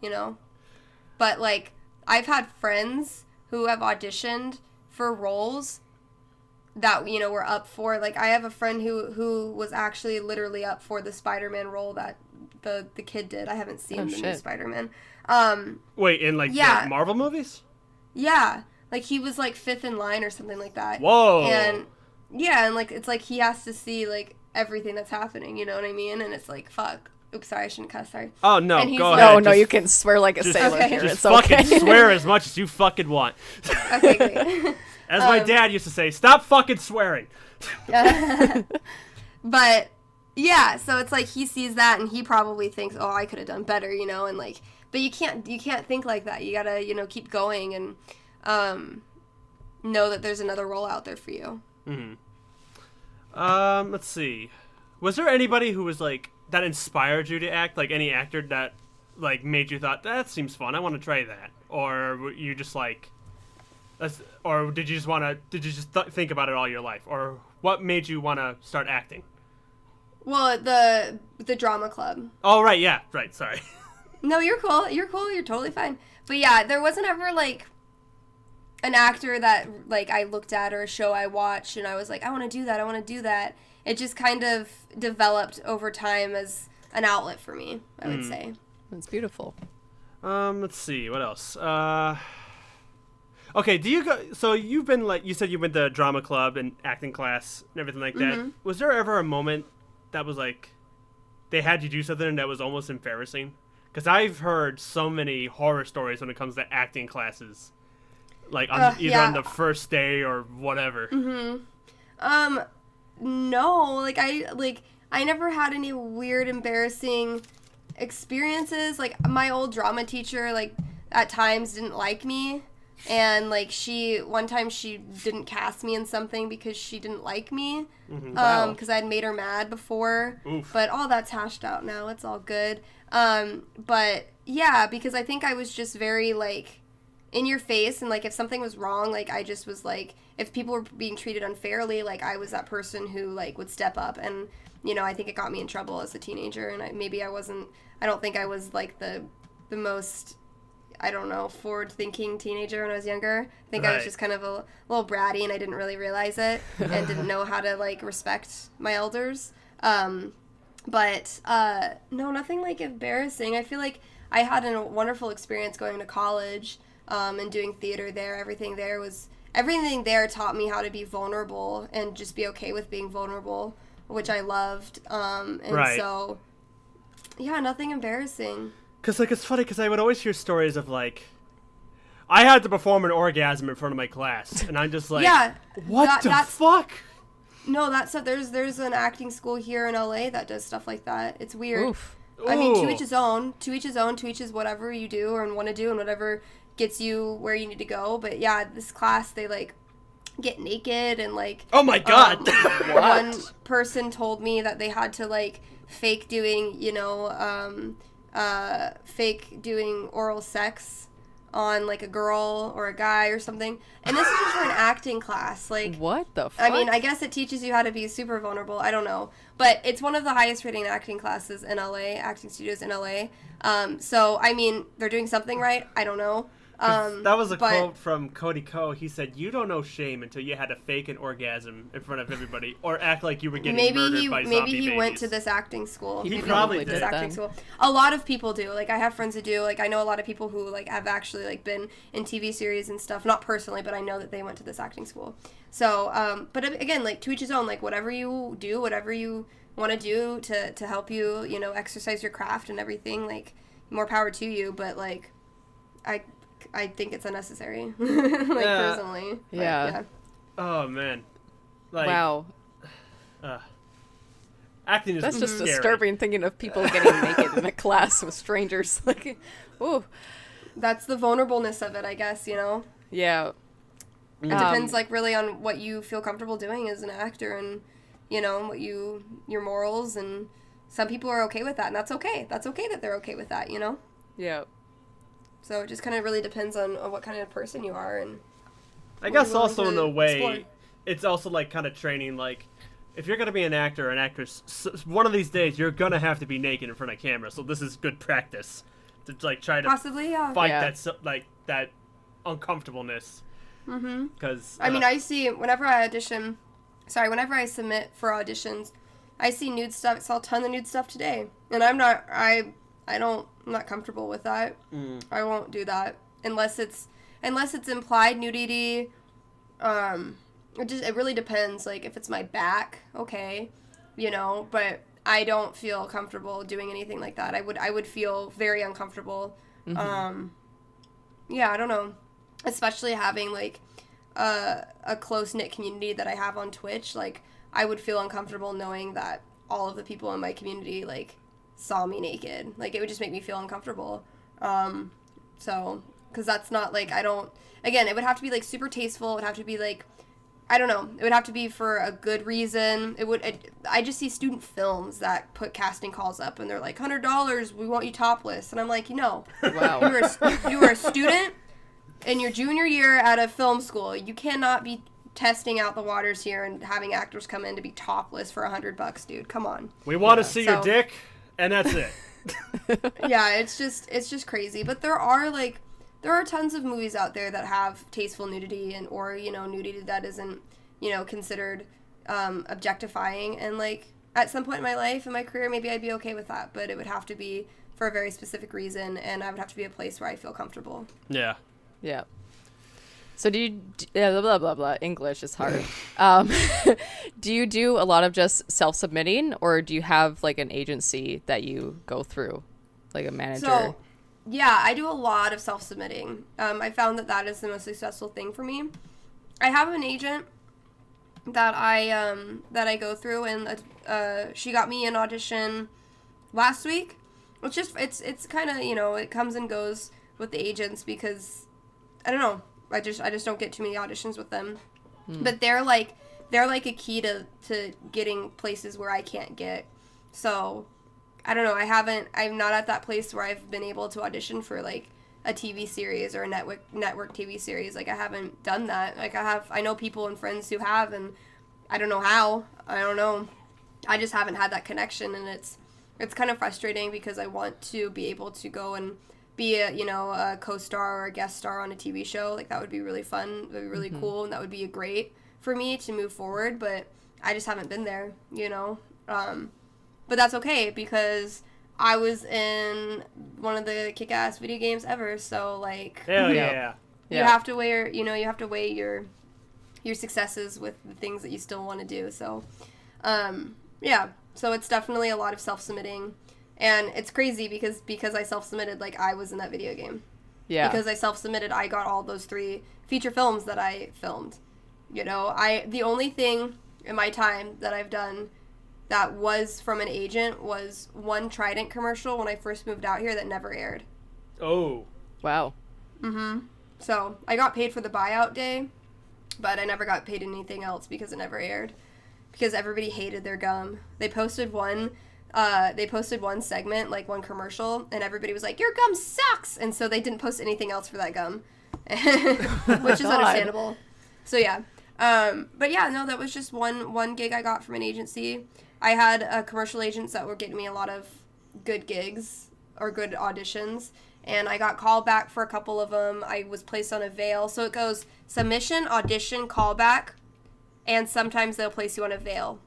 But, like, I've had friends who have auditioned for roles that, were up for, like, I have a friend who was actually literally up for the Spider-Man role that the kid did. I haven't seen the new Spider-Man. Wait, in, like, the Marvel movies? Yeah. Like, he was, like, fifth in line or something like that. Whoa. And, yeah, and, like, it's like he has to see, like, everything that's happening, you know what I mean? And it's like, fuck. Oops, sorry, I shouldn't cuss, sorry. Oh, no, go like, ahead. No, you can swear like a sailor here. Just it's fucking okay. swear as much as you fucking want. Okay, great. As my dad used to say, stop fucking swearing. But, yeah, so it's like he sees that and he probably thinks, oh, I could have done better, and, like, but you can't think like that. You gotta, keep going and, know that there's another role out there for you. Mm-hmm. Let's see. Was there anybody who was, like, that inspired you to act? Like, any actor that, like, made you thought, that seems fun, I want to try that? Or were you just, like, or did you just think about it all your life? Or what made you want to start acting? Well, the drama club. Oh, right, yeah, right, sorry. No, you're cool, you're totally fine. But yeah, there wasn't ever, like, an actor that, like, I looked at or a show I watched and I was like, I want to do that. It just kind of developed over time as an outlet for me, I would say. That's beautiful. Let's see, what else? Okay, do you go? So you've been like you said you went to drama club and acting class and everything like that. Was there ever a moment that was like they had you do something that was almost embarrassing? Because I've heard so many horror stories when it comes to acting classes, like on, either on the first day or whatever. No, like I never had any weird, embarrassing experiences. Like my old drama teacher, like at times didn't like me. And like one time she didn't cast me in something because she didn't like me, because I'd made her mad before. Oof. But all that's hashed out now. It's all good. But yeah, because I think I was just very like in your face, and like if something was wrong, like I just was like, if people were being treated unfairly, like I was that person who like would step up. And I think it got me in trouble as a teenager, and I don't think I was like the most, I don't know, forward-thinking teenager when I was younger. I think I was just kind of a little bratty, and I didn't really realize it, and didn't know how to, like, respect my elders. But no, nothing, like, embarrassing. I feel like I had a wonderful experience going to college and doing theater there. Everything there taught me how to be vulnerable and just be okay with being vulnerable, which I loved. So, yeah, nothing embarrassing. Because, like, it's funny because I would always hear stories of, like, I had to perform an orgasm in front of my class. And I'm just like, what the fuck? No, that's stuff. There's an acting school here in LA that does stuff like that. It's weird. Oof. I mean, to each his own. To each his own. To each his whatever you do or want to do and whatever gets you where you need to go. But, yeah, this class, they, like, get naked and, like... Oh, my God! One person told me that they had to, like, fake doing, fake doing oral sex on like a girl or a guy or something, and this is just for an acting class. Like, what the fuck? I mean, I guess it teaches you how to be super vulnerable. I don't know, but it's one of the highest rating acting classes in LA, acting studios in LA. So I mean, they're doing something right. I don't know. That was a quote from Cody Ko. He said, "You don't know shame until you had to fake an orgasm in front of everybody, or act like you were getting murdered by zombie babies." Maybe he went to this acting school. He probably did. This acting school. A lot of people do. Like I have friends who do. Like I know a lot of people who like have actually like been in TV series and stuff. Not personally, but I know that they went to this acting school. So, but again, like to each his own. Like whatever you do, whatever you want to do to help you, exercise your craft and everything. Like more power to you. But like, I think it's unnecessary, personally. Yeah. Oh, man. Like, wow. Acting is That's just scary. disturbing, thinking of people getting naked in a class with strangers. Like, ooh. That's the vulnerableness of it, I guess, Yeah. It depends, like, really on what you feel comfortable doing as an actor and, your morals, and some people are okay with that, and that's okay. That's okay that they're okay with that, Yeah. So it just kind of really depends on what kind of person you are, and I guess also in a way, explore. It's also like kind of training. Like, if you're gonna be an actor or an actress, one of these days you're gonna have to be naked in front of camera. So this is good practice to like try to possibly fight that uncomfortableness. Mm-hmm. Because I mean, I see whenever I submit for auditions, I see nude stuff. I saw a ton of nude stuff today, and I'm not comfortable with that. I won't do that unless it's implied nudity. It really depends. Like if it's my back, okay, But I don't feel comfortable doing anything like that. I would feel very uncomfortable. Mm-hmm. Yeah, I don't know. Especially having like a close knit community that I have on Twitch. Like I would feel uncomfortable knowing that all of the people in my community like saw me naked. Like it would just make me feel uncomfortable. So because that's not like it would have to be like super tasteful. It would have to be like, I don't know, it would have to be for a good reason. I just see student films that put casting calls up and they're like $100, we want you topless, and I'm like, wow, you are a student in your junior year at a film school. You cannot be testing out the waters here and having actors come in to be topless for $100, dude. Come on. We want to see your dick. And that's it. Yeah, it's just crazy. But there are tons of movies out there that have tasteful nudity or nudity that isn't considered objectifying. And like at some point in my life, in my career, maybe I'd be okay with that. But it would have to be for a very specific reason, and I would have to be a place where I feel comfortable. Yeah. Yeah. So do you blah blah blah blah, English is hard. Do you do a lot of just self-submitting, or do you have like an agency that you go through, like a manager? So, yeah, I do a lot of self-submitting. I found that is the most successful thing for me. I have an agent that I go through, and she got me an audition last week. It's kind of, it comes and goes with the agents because I don't know. I just don't get too many auditions with them. But they're like a key to getting places where I can't get. So I don't know. I'm not at that place where I've been able to audition for like a TV series or a network TV series. Like I haven't done that. Like I know people and friends who have, and I don't know how. I don't know. I just haven't had that connection, and it's kind of frustrating because I want to be able to go and be a co-star or a guest star on a TV show. Like that would be really fun. That would be really cool, and that would be great for me to move forward, but I just haven't been there, but that's okay because I was in one of the kick-ass video games ever, so like Hell yeah. you have to weigh your successes with the things that you still want to do. So so it's definitely a lot of self-submitting. And it's crazy because I self-submitted, like, I was in that video game. Yeah. Because I self-submitted, I got all those 3 feature films that I filmed. The only thing in my time that I've done that was from an agent was one Trident commercial when I first moved out here that never aired. Oh. Wow. So, I got paid for the buyout day, but I never got paid anything else because it never aired. Because everybody hated their gum. They posted one segment, like one commercial, and everybody was like, your gum sucks! And so they didn't post anything else for that gum. Which is understandable. So yeah. But yeah, no, that was just one gig I got from an agency. I had commercial agents that were getting me a lot of good gigs or good auditions, and I got called back for a couple of them. I was placed on a veil. So it goes submission, audition, callback, and sometimes they'll place you on a veil,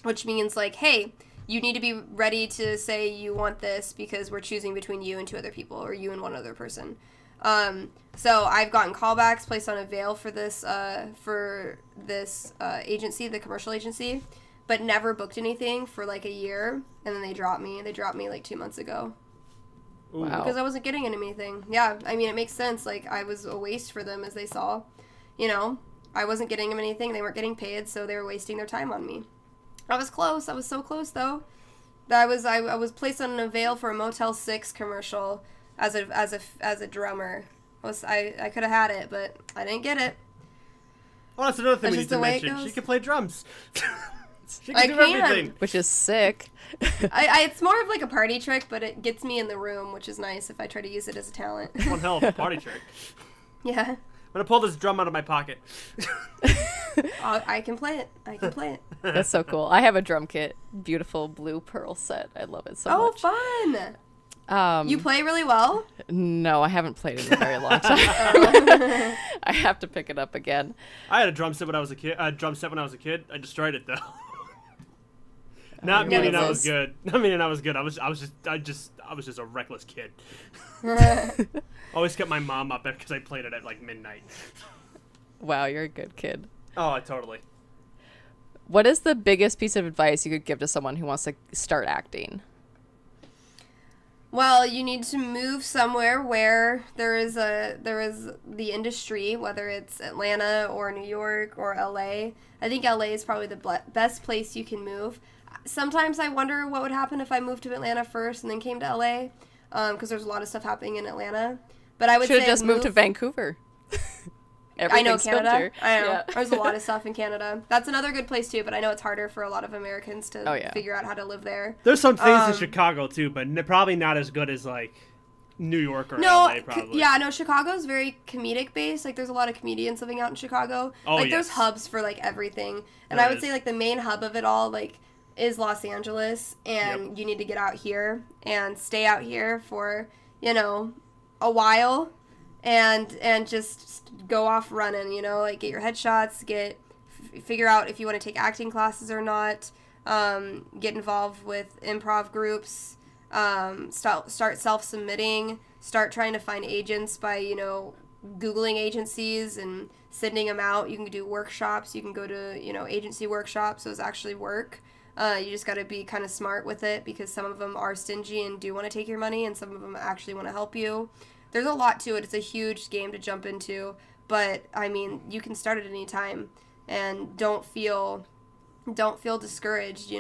which means like, hey, you need to be ready to say you want this because we're choosing between you and 2 other people, or you and one other person. So I've gotten callbacks, placed on a veil for this agency, the commercial agency, but never booked anything for like a year, and then they dropped me. They dropped me like 2 months ago. Wow. Because I wasn't getting anything. Yeah, I mean, it makes sense. Like, I was a waste for them, as they saw. I wasn't getting them anything. They weren't getting paid, so they were wasting their time on me. I was close. I was so close, though. I was placed on a veil for a Motel 6 commercial as a drummer. I could have had it, but I didn't get it. Well, that's another thing we need to mention. She can play drums. She can do everything. Which is sick. It's more of like a party trick, but it gets me in the room, which is nice if I try to use it as a talent. One hell of a party trick. Yeah. I'm going to pull this drum out of my pocket. I can play it. That's so cool. I have a drum kit. Beautiful blue pearl set. I love it so much. Oh, fun. You play really well? No, I haven't played in a very long time. I have to pick it up again. I had a drum set when I was a kid. I destroyed it though. Not meaning I was good. I was just a reckless kid. Always kept my mom up because I played it at like midnight. Wow, you're a good kid. Oh, totally. What is the biggest piece of advice you could give to someone who wants to start acting? Well, you need to move somewhere where there is the industry, whether it's Atlanta or New York or LA. I think LA is probably the best place you can move. Sometimes I wonder what would happen if I moved to Atlanta first and then came to LA, because there's a lot of stuff happening in Atlanta. But I would say should have just moved to Vancouver. I know Canada. I know. Yeah. There's a lot of stuff in Canada. That's another good place too, but I know it's harder for a lot of Americans to figure out how to live there. There's some things in Chicago too, but probably not as good as like New York or LA probably. Chicago's very comedic based. Like there's a lot of comedians living out in Chicago. There's hubs for like everything. And I would say like the main hub of it all like is Los Angeles, and you need to get out here and stay out here for, a while. And just go off running, like get your headshots, figure out if you want to take acting classes or not, get involved with improv groups, start self-submitting, start trying to find agents by, Googling agencies and sending them out. You can do workshops. You can go to, agency workshops. Those actually work. You just got to be kind of smart with it because some of them are stingy and do want to take your money, and some of them actually want to help you. There's a lot to it. It's a huge game to jump into, but I mean, you can start at any time, and don't feel discouraged,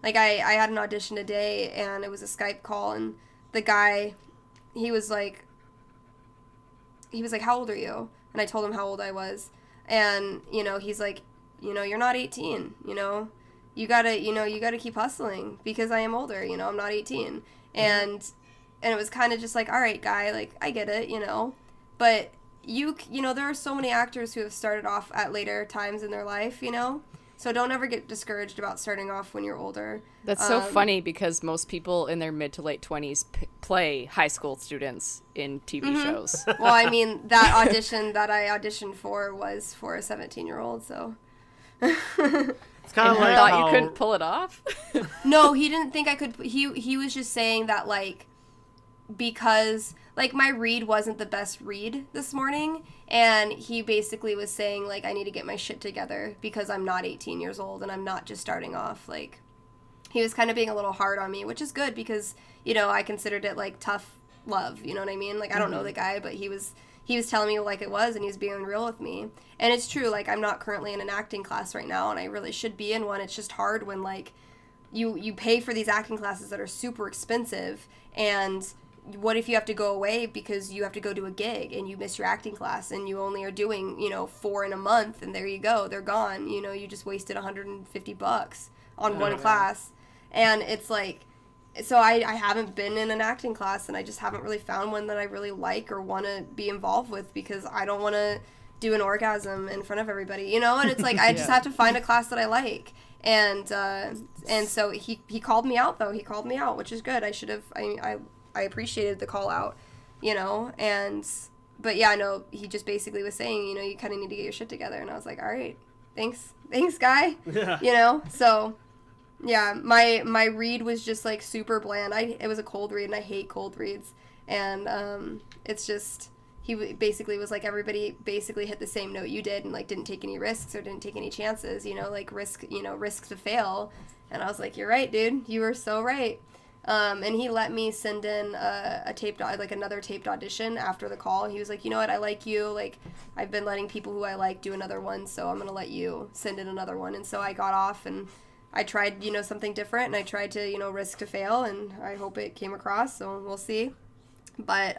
Like I had an audition today, and it was a Skype call, and the guy, he was like, how old are you? And I told him how old I was, and he's like, you're not 18, you gotta keep hustling because I am older, I'm not 18. And it was kind of just like, all right, guy, like, I get it, but there are so many actors who have started off at later times in their life, so don't ever get discouraged about starting off when you're older. That's so funny because most people in their mid to late 20s play high school students in TV shows. Well, I mean, that audition that I auditioned for was for a 17-year-old, so... It's kind of like thought how... you couldn't pull it off? No, he didn't think I could. He was just saying that, like, because, like, my read wasn't the best read this morning, and he basically was saying, like, I need to get my shit together because I'm not 18 years old and I'm not just starting off. Like, he was kind of being a little hard on me, which is good because, I considered it, like, tough love, you know what I mean? Like, I don't know the guy, but he was telling me like it was, and he was being real with me. And it's true, like, I'm not currently in an acting class right now, and I really should be in one. It's just hard when, like, you pay for these acting classes that are super expensive, and what if you have to go away because you have to go to a gig and you miss your acting class and you only are doing, 4 in a month, and there you go, they're gone. You just wasted $150 on one class. And it's like, so I haven't been in an acting class, and I just haven't really found one that I really like or want to be involved with because I don't want to do an orgasm in front of everybody, and it's like I just have to find a class that I like. And so he called me out, though. He called me out, which is good. I should have, I appreciated the call out, but yeah, no, he just basically was saying, you kind of need to get your shit together. And I was like, all right, thanks guy. Yeah. So yeah, my read was just like super bland. It was a cold read, and I hate cold reads. And it's just, he basically was like, everybody basically hit the same note you did and like didn't take any risks or didn't take any chances, like risk to fail. And I was like, you're right, dude. You were so right. And he let me send in another taped audition after the call. He was like, you know what, I like you. Like, I've been letting people who I like do another one, so I'm going to let you send in another one. And so I got off, and I tried, something different, and I tried to, risk to fail, and I hope it came across, so we'll see. But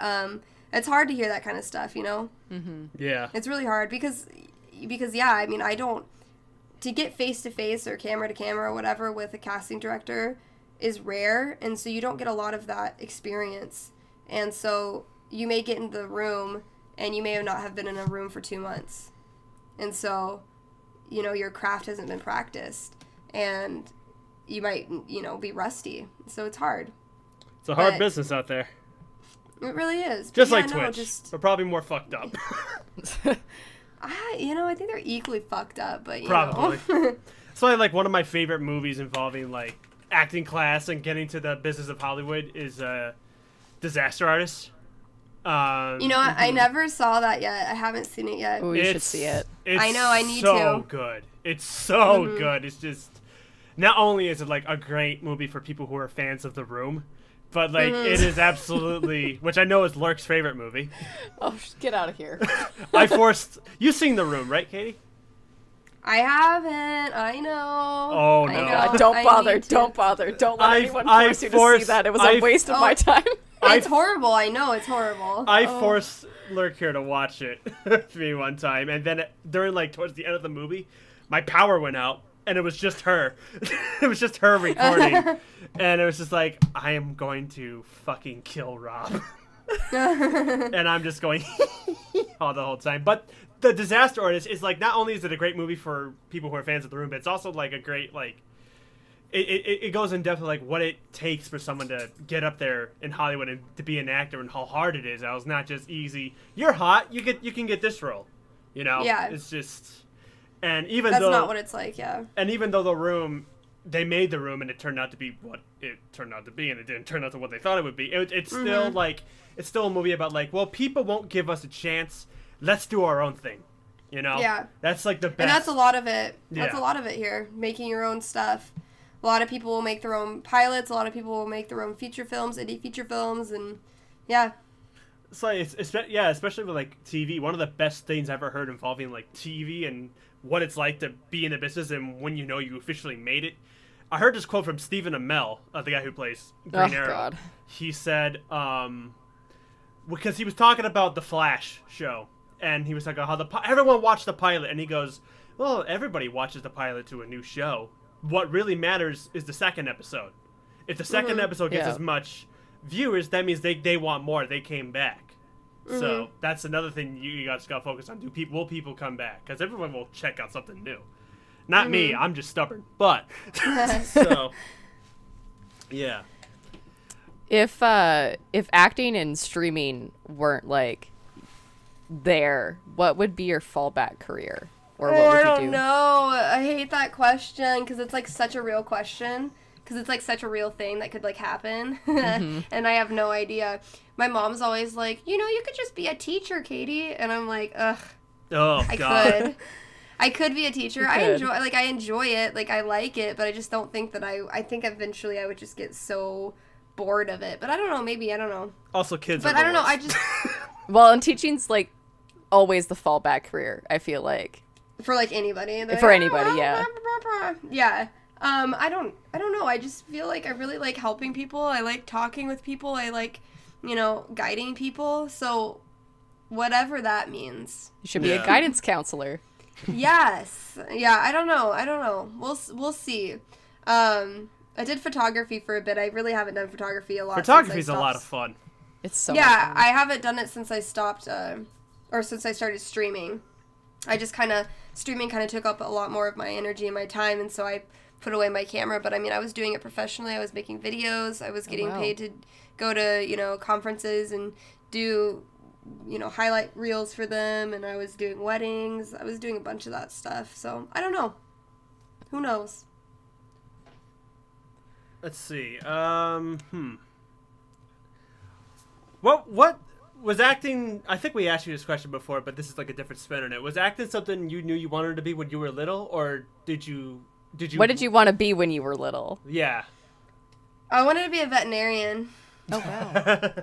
it's hard to hear that kind of stuff, Mm-hmm. Yeah. It's really hard because yeah, I mean, to get face-to-face or camera-to-camera or whatever with a casting director is rare, and so you don't get a lot of that experience. And so you may get into the room, and you may not have been in a room for 2 months. And so, your craft hasn't been practiced, and you might, be rusty. So it's hard. It's a hard business out there. It really is. Just like Twitch, but probably more fucked up. I think they're equally fucked up, but probably. So like one of my favorite movies involving like acting class and getting to the business of Hollywood is Disaster Artist. I never saw that yet. I haven't seen it yet. Oh, you should see it. I know, I need so to. good. It's so good. It's just, not only is it like a great movie for people who are fans of The Room, but like it is absolutely, which I know is Lurk's favorite movie. Oh, get out of here. You've seen The Room, right, Katie? I haven't. I know. Oh, no. I know. Don't bother. Don't let anyone force you to see that. It was a waste of my time. It's horrible. I know it's horrible. I forced Lurk here to watch it for me one time, and then during like towards the end of the movie, my power went out, and it was just her. It was just her recording, and it was just like, I am going to fucking kill Rob, and I'm just going all the whole time. But The Disaster Artist is like, not only is it a great movie for people who are fans of The Room, but it's also like a great like. It goes in depth with like what it takes for someone to get up there in Hollywood and to be an actor, and how hard it is. It's not just easy. You're hot. You can get this role. Yeah. It's just, and even that's though not what it's like. Yeah. And even though The Room they made the room and it turned out to be what it turned out to be, and it didn't turn out to what they thought it would be. It's still like, it's still a movie about like, well, people won't give us a chance. Let's do our own thing. You know? Yeah. That's like the best. And that's a lot of it. That's Yeah. a lot of it here. Making your own stuff. A lot of people will make their own pilots. A lot of people will make their own feature films, indie feature films, and yeah. It's like, especially with like TV. One of the best things I've ever heard involving like TV and what it's like to be in the business and when you know you officially made it. I heard this quote from Stephen Amell, the guy who plays Green Arrow. God. He said, because he was talking about the Flash show, and he was talking about how everyone watched the pilot, and he goes, well, everybody watches the pilot to a new show. What really matters is the second episode. If the second episode gets as much viewers, that means they want more. They came back. So that's another thing you guys got to focus on. Will people come back? Because everyone will check out something new. Not me. I'm just stubborn. But so yeah. If acting and streaming weren't like there, what would be your fallback career? Or what would you do? I don't know. I hate that question because it's like such a real question. Because it's like such a real thing that could like happen. And I have no idea. My mom's always like, you could just be a teacher, Katie. And I'm like, ugh. Oh, God. I could be a teacher. I enjoy it. Like, I like it. But I just don't think that I think eventually I would just get so bored of it. But I don't know. Maybe. I don't know. Also, kids but are the I don't know. worst. I just... Well, and teaching's like always the fallback career, I feel like. For like anybody. For anybody, yeah. Yeah. I don't know. I just feel like I really like helping people. I like talking with people. I like, guiding people. So whatever that means. You should be a guidance counselor. Yes. Yeah, I don't know. We'll see. I did photography for a bit. I really haven't done photography a lot. Photography's a lot of fun. It's so much fun. I haven't done it since I stopped or since I started streaming. Streaming kind of took up a lot more of my energy and my time, and so I put away my camera. But I mean, I was doing it professionally. I was making videos. I was getting paid to go to, conferences and do, highlight reels for them. And I was doing weddings. I was doing a bunch of that stuff. So I don't know. Who knows? Let's see. What was acting? I think we asked you this question before, but this is like a different spin on it. Was acting something you knew you wanted to be when you were little, or did you? What did you want to be when you were little? Yeah. I wanted to be a veterinarian. Oh, wow.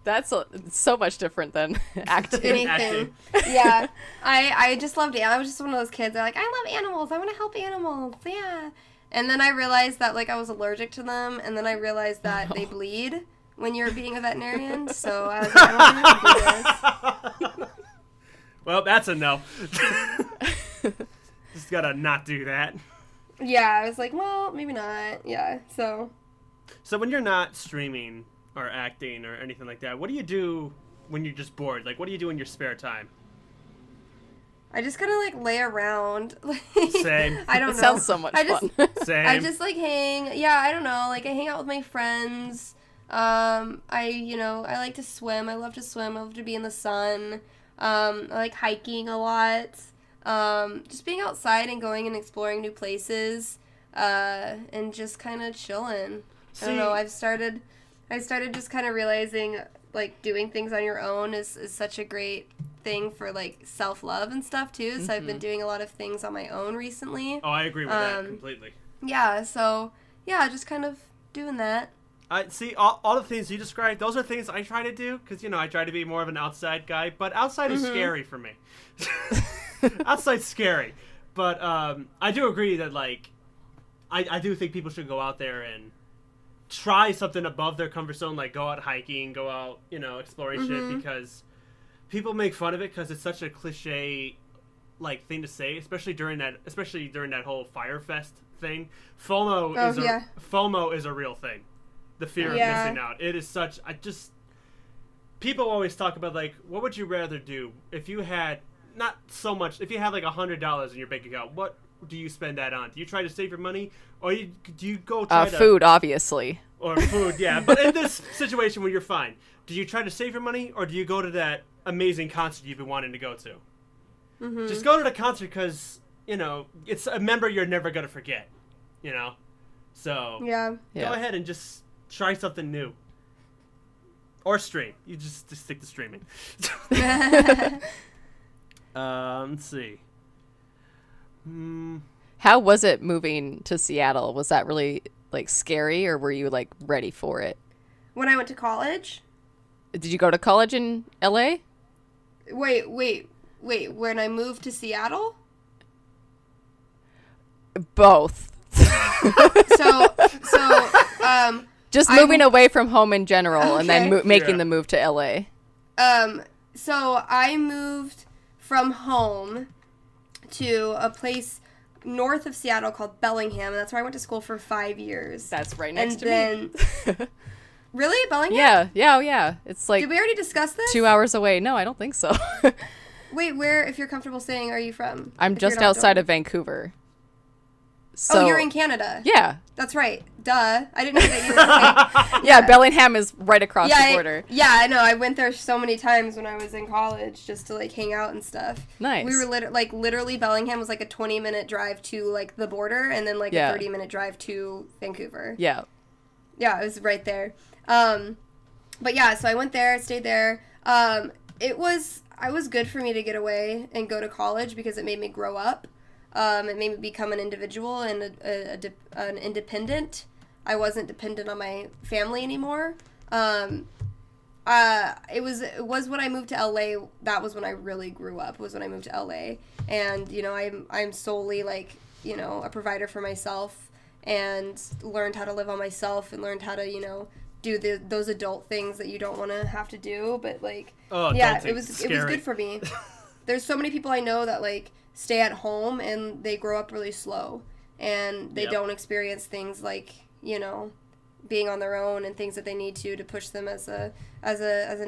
That's so much different than acting. Anything. Yeah. I just loved it. I was just one of those kids that like, I love animals. I want to help animals. Yeah. And then I realized that like I was allergic to them, and then I realized that they bleed when you're being a veterinarian. So I was like, I don't know how to do this. Well, that's a no. Just gotta not do that. Yeah, I was like, well, maybe not. Yeah, so when you're not streaming or acting or anything like that, what do you do when you're just bored? Like, what do you do in your spare time? I just kind of like lay around. Same. I don't know. Sounds so much fun. Same. I just like hang. Yeah, I don't know. Like I hang out with my friends. I like to swim. I love to swim. I love to be in the sun. I like hiking a lot. Just being outside and going and exploring new places, and just kind of chilling. I don't know. I started just kind of realizing like doing things on your own is such a great thing for like self-love and stuff too. So I've been doing a lot of things on my own recently. Oh, I agree with that completely. Yeah. So yeah, just kind of doing that. I see all the things you described. Those are things I try to do because I try to be more of an outside guy. But outside is scary for me. Outside's scary, but I do agree that like I do think people should go out there and try something above their comfort zone, like go out hiking, go out exploring shit, because people make fun of it because it's such a cliche like thing to say, especially during that whole Fire Fest thing. FOMO is a real thing. The fear of missing out. It is such. People always talk about like, what would you rather do if you had not so much. If you have like $100 in your bank account, what do you spend that on? Do you try to save your money, or do you go try to food, obviously, or food? Yeah, but in this situation where you're fine, do you try to save your money, or do you go to that amazing concert you've been wanting to go to? Just go to the concert because it's a member you're never gonna forget. So Yeah. go ahead and just try something new. Or stream. You just stick to streaming. Let's see. How was it moving to Seattle? Was that really like scary, or were you like ready for it? When I went to college. Did you go to college in LA? Wait. When I moved to Seattle? Both. Just moving away from home in general, and then making the move to LA. So I moved from home to a place north of Seattle called Bellingham, and that's where I went to school for 5 years. That's right next to me. Really? Bellingham? Yeah. It's like... Did we already discuss this? 2 hours away. No, I don't think so. Wait, where, if you're comfortable saying, are you from? I'm just outside of Vancouver. So, you're in Canada. Yeah. That's right. Duh. I didn't know that you were saying. Yeah, Bellingham is right across the border. I know. I went there so many times when I was in college just to, like, hang out and stuff. Nice. We were literally Bellingham was, like, a 20-minute drive to, like, the border and then, like, a 30-minute drive to Vancouver. Yeah. Yeah, it was right there. But, yeah, so I went there, stayed there. It was good for me to get away and go to college because it made me grow up. It made me become an individual and an independent. I wasn't dependent on my family anymore. It was when I moved to LA. That was when I really grew up. Was when I moved to LA, and you know, I'm solely like, you know, a provider for myself, and learned how to live on myself, and learned how to, you know, do those adult things that you don't want to have to do. But like, it was good for me. There's so many people I know that like stay at home and they grow up really slow and they don't experience things like, you know, being on their own and things that they need to push them as an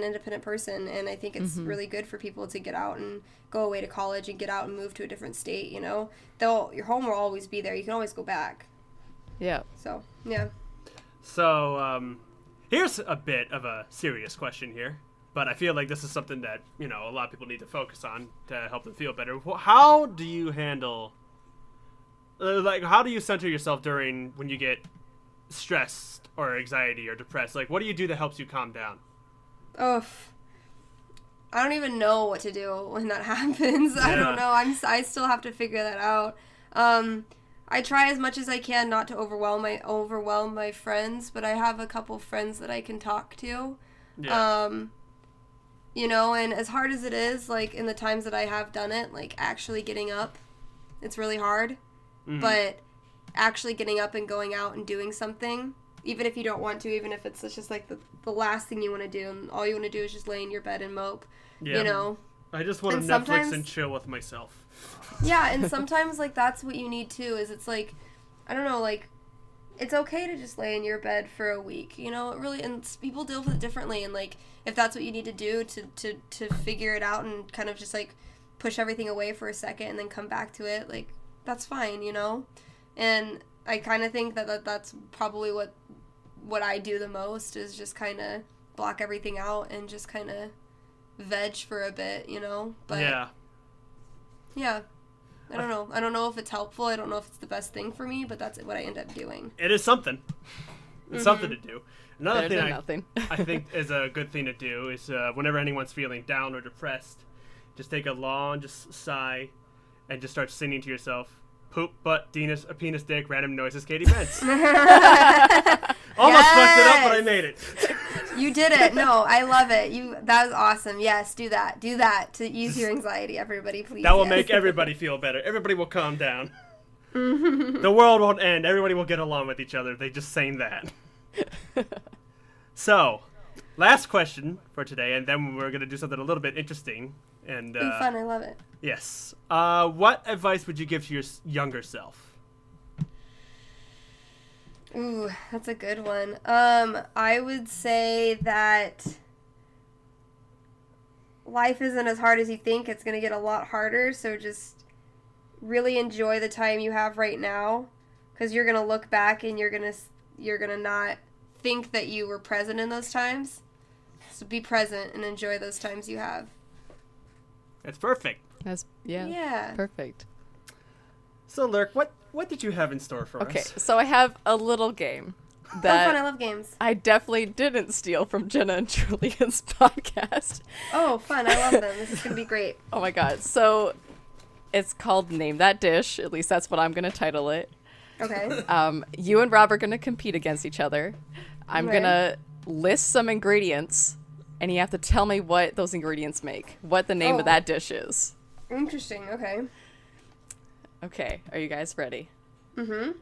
independent person. And I think it's really good for people to get out and go away to college and get out and move to a different state, you know. Your home will always be there. You can always go back. Yeah. So, yeah. So, here's a bit of a serious question here. But I feel like this is something that, you know, a lot of people need to focus on to help them feel better. How do you handle, how do you center yourself when you get stressed or anxiety or depressed? Like, what do you do that helps you calm down? Oh, I don't even know what to do when that happens. Yeah. I don't know. I still have to figure that out. I try as much as I can not to overwhelm my friends, but I have a couple friends that I can talk to. Yeah. You know, and as hard as it is, like, in the times that I have done it, like, actually getting up, it's really hard. Mm-hmm. But actually getting up and going out and doing something, even if you don't want to, even if it's just, like, the last thing you want to do, and all you want to do is just lay in your bed and mope, you know? I just want to Netflix and chill with myself. Yeah, and sometimes, like, that's what you need, too, is it's, like, I don't know, like, it's okay to just lay in your bed for a week, you know? It really, and people deal with it differently, and, like, if that's what you need to do to figure it out and kind of just, like, push everything away for a second and then come back to it, like, that's fine, you know? And I kind of think that's probably what I do the most is just kind of block everything out and just kind of veg for a bit, you know? But yeah. I don't know. I don't know if it's helpful. I don't know if it's the best thing for me, but that's what I end up doing. It is something. It's something to do. Another thing I think is a good thing to do is whenever anyone's feeling down or depressed, just take a long sigh and just start singing to yourself, poop, butt, penis, dick, random noises, Katy Bentz. Almost fucked it up, but I made it. You did it. No, I love it. That was awesome. Yes, do that. Do that to ease your anxiety, everybody, please. That will make everybody feel better. Everybody will calm down. The world won't end. Everybody will get along with each other if they just sing that. So, last question for today, and then we're going to do something a little bit interesting. And fun. I love it. Yes. What advice would you give to your younger self? Ooh, that's a good one. I would say that life isn't as hard as you think. It's going to get a lot harder, so just really enjoy the time you have right now, because you're going to look back and you're going to not think that you were present in those times. So be present and enjoy those times you have. That's perfect. Yeah. Perfect. So, Lurk, what did you have in store for Okay, us? so I have a little game Oh, that fun. I love games. I definitely didn't steal from Jenna and Julian's podcast. Oh, fun. I love them. This is going to be great. Oh my god. So it's called Name That Dish. At least that's what I'm going to title it. Okay. You and Rob are going to compete against each other. I'm Okay. going to list some ingredients, and you have to tell me what those ingredients make, what the name Oh. of that dish is. Interesting. Okay. Okay, are you guys ready? Mm-hmm.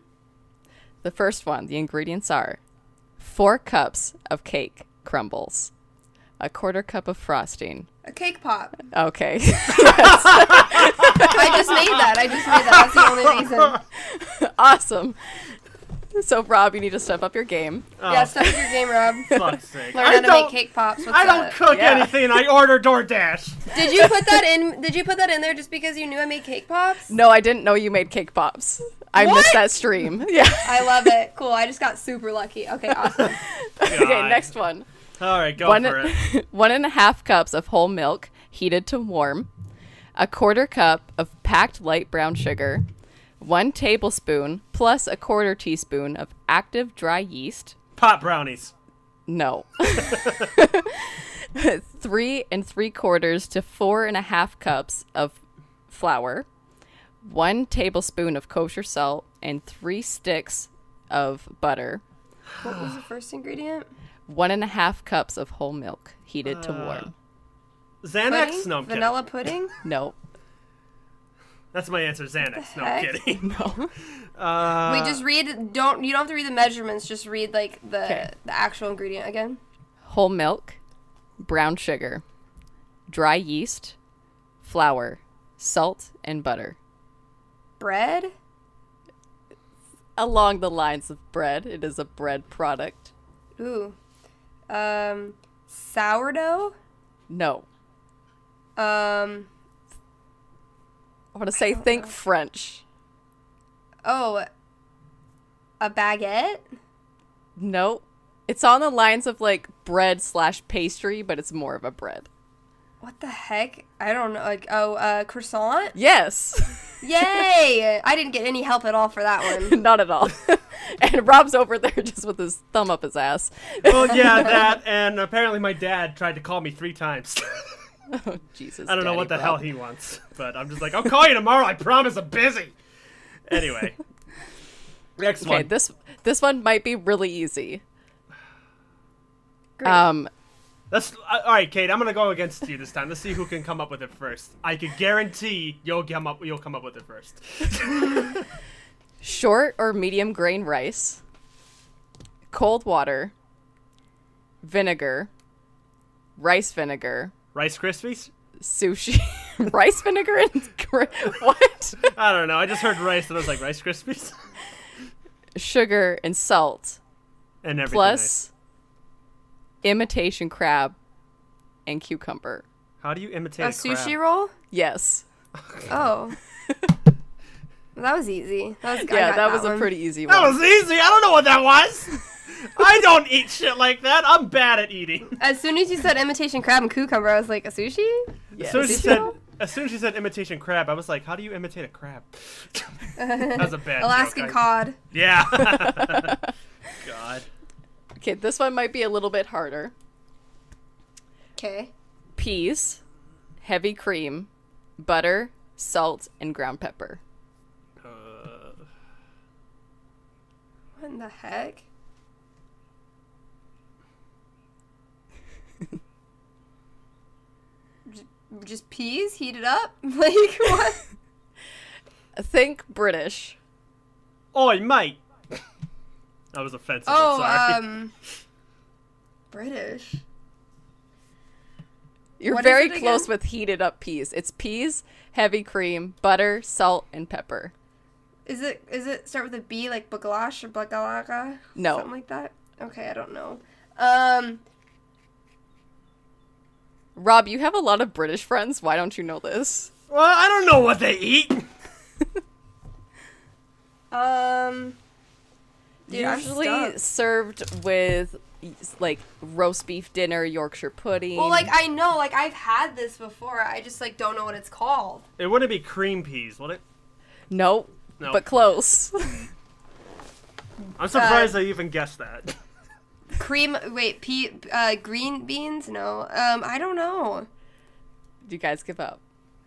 The first one, the ingredients are 4 cups of cake crumbles, a 1/4 cup of frosting. A cake pop. Okay. I just made that. That's the only reason. Awesome. So, Rob, you need to step up your game. Yeah, start with your game, Rob. Fuck's sake. Learn how to make cake pops. What's I don't that? cook Yeah. anything. I order DoorDash. Did you put that in? Did you put that in there just because you knew I made cake pops? No, I didn't know you made cake pops. I What? missed that stream. Yeah. I love it. Cool. I just got super lucky. Okay, awesome. Okay, God. next one. All right, go One, for it. 1.5 cups of whole milk heated to warm, a 1/4 cup of packed light brown sugar, 1 tablespoon plus a 1/4 teaspoon of active dry yeast. Pot brownies. No. 3 3/4 to 4.5 cups of flour, 1 tablespoon of kosher salt, and 3 sticks of butter. What was the first ingredient? 1.5 cups of whole milk heated to warm. Xanax? Pudding? No, I'm kidding. Vanilla pudding? No. That's my answer, Xanax. No, I'm heck? kidding. No. Wait, just read. You don't have to read the measurements. Just read like the Okay. the actual ingredient again. Whole milk, brown sugar, dry yeast, flour, salt, and butter. Bread. Along the lines of bread, it is a bread product. Ooh. Sourdough. No. I want to say think French. Oh. A baguette. No. It's on the lines of like bread / pastry, but it's more of a bread. What the heck? I don't know. Like croissant. Yes. Yay! I didn't get any help at all for that one. Not at all. And Rob's over there just with his thumb up his ass. Well, yeah, that, and apparently my dad tried to call me 3 times. Oh, Jesus. I don't know Daddy what the Rob. hell he wants, but I'm just like, I'll call you tomorrow. I promise. I'm busy. Anyway, next Okay, one. this one might be really easy. Great. Let's. All right, Kate. I'm gonna go against you this time. Let's see who can come up with it first. I can guarantee you'll come up with it first. Short or medium grain rice, cold water, vinegar, rice vinegar, Rice Krispies? sushi, rice vinegar and what? I don't know. I just heard rice and I was like, Rice Krispies? Sugar and salt, And everything. plus imitation crab and cucumber. How do you imitate A a crab? sushi roll. Yes. Oh. That was easy. I Yeah, got that was a one. pretty easy one. That was easy. I don't know what that was. I don't eat shit like that. I'm bad at eating. As soon as you said imitation crab and cucumber, I was like, a sushi? Yeah, As soon as she sushi said, roll? imitation crab, I was like, how do you imitate a crab? That was a bad Alaskan joke. cod. Yeah. God. Okay, this one might be a little bit harder. Okay. Peas, heavy cream, butter, salt, and ground pepper. What in the heck? Just peas heated up? Like, what? Think British. Oi, mate. That was offensive. I'm sorry. British. You're What is very it again? close with heated up peas. It's peas, heavy cream, butter, salt, and pepper. Is it start with a B, like bagalash or bagalaga? No. Something like that? Okay, I don't know. Rob, you have a lot of British friends. Why don't you know this? Well, I don't know what they eat. Dude, I'm Usually stuck. served with like roast beef dinner, Yorkshire pudding. Well, like, I know, like, I've had this before. I just, like, don't know what it's called. It wouldn't be cream peas, would it? Nope. No. but close. I'm surprised I even guessed that. Green beans? No. I don't know. Do you guys give up?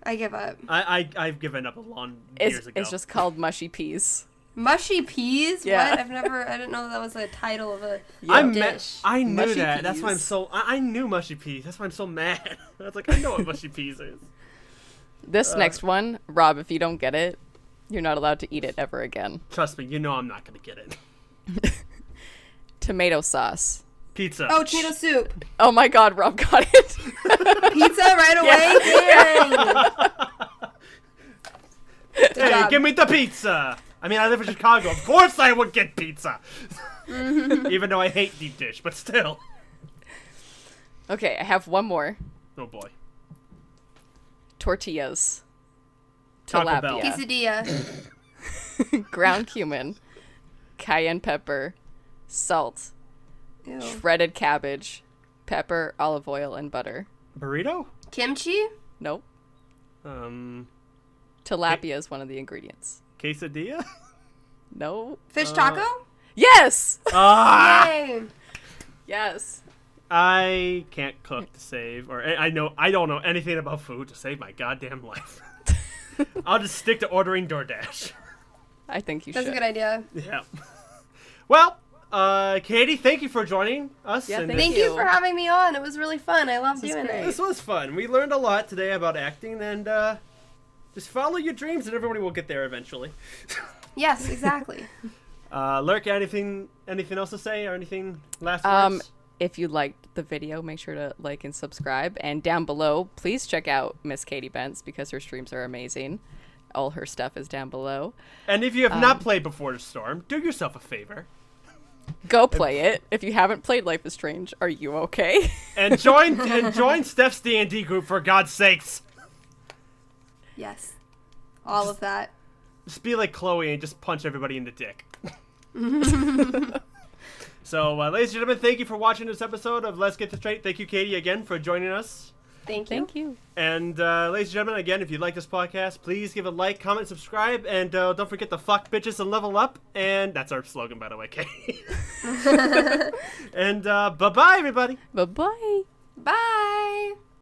I give up. I've given up a long years ago. It's just called mushy peas. Mushy peas? Yeah. What? I didn't know that was a title of a dish. I knew Mushy that. That's why I'm peas. so. I knew mushy peas. That's why I'm so mad. I was like, I know what mushy peas is. This next one, Rob, if you don't get it, you're not allowed to eat it ever again. Trust me, you know I'm not gonna get it. Tomato sauce. Pizza. Oh, tomato soup. Oh my god, Rob got it. Pizza right away? Dang. Good Hey, job. give me the pizza. I mean, I live in Chicago. Of course I would get pizza. Even though I hate deep dish, but still. Okay, I have one more. Oh boy. Tortillas. Taco Bell. Tilapia. Quesadilla. Ground cumin. Cayenne pepper. Salt. Ew. Shredded cabbage. Pepper, olive oil, and butter. Burrito? Kimchi? Nope. Um, Tilapia is one of the ingredients. quesadilla? No. Fish taco? Yes! Ah! Yay. Yes. I can't cook to save, or I don't know anything about food to save my goddamn life. I'll just stick to ordering DoorDash. I think you That's should. a good idea. Yeah. Well, Katie, thank you for joining us. Yeah, and Thank you. you for having me on. It was really fun. I love This is doing great. it. This was fun. We learned a lot today about acting, and just follow your dreams, and everybody will get there eventually. Yes, exactly. Lurk, anything else to say, or anything last words? If you liked the video, make sure to like and subscribe. And down below, please check out Miss Katy Bentz because her streams are amazing. All her stuff is down below. And if you have not played Before the Storm, do yourself a favor. Go play it. If you haven't played Life is Strange, are you okay? And join Steph's D&D group, for God's sakes. Yes. All of that. Just be like Chloe and just punch everybody in the dick. So, ladies and gentlemen, thank you for watching this episode of Let's Get This Straight. Thank you, Katie, again, for joining us. Thank you. Thank you. And, ladies and gentlemen, again, if you like this podcast, please give a like, comment, subscribe, and don't forget to fuck bitches and level up. And that's our slogan, by the way, Katie. And, bye-bye, everybody. Bye-bye. Bye.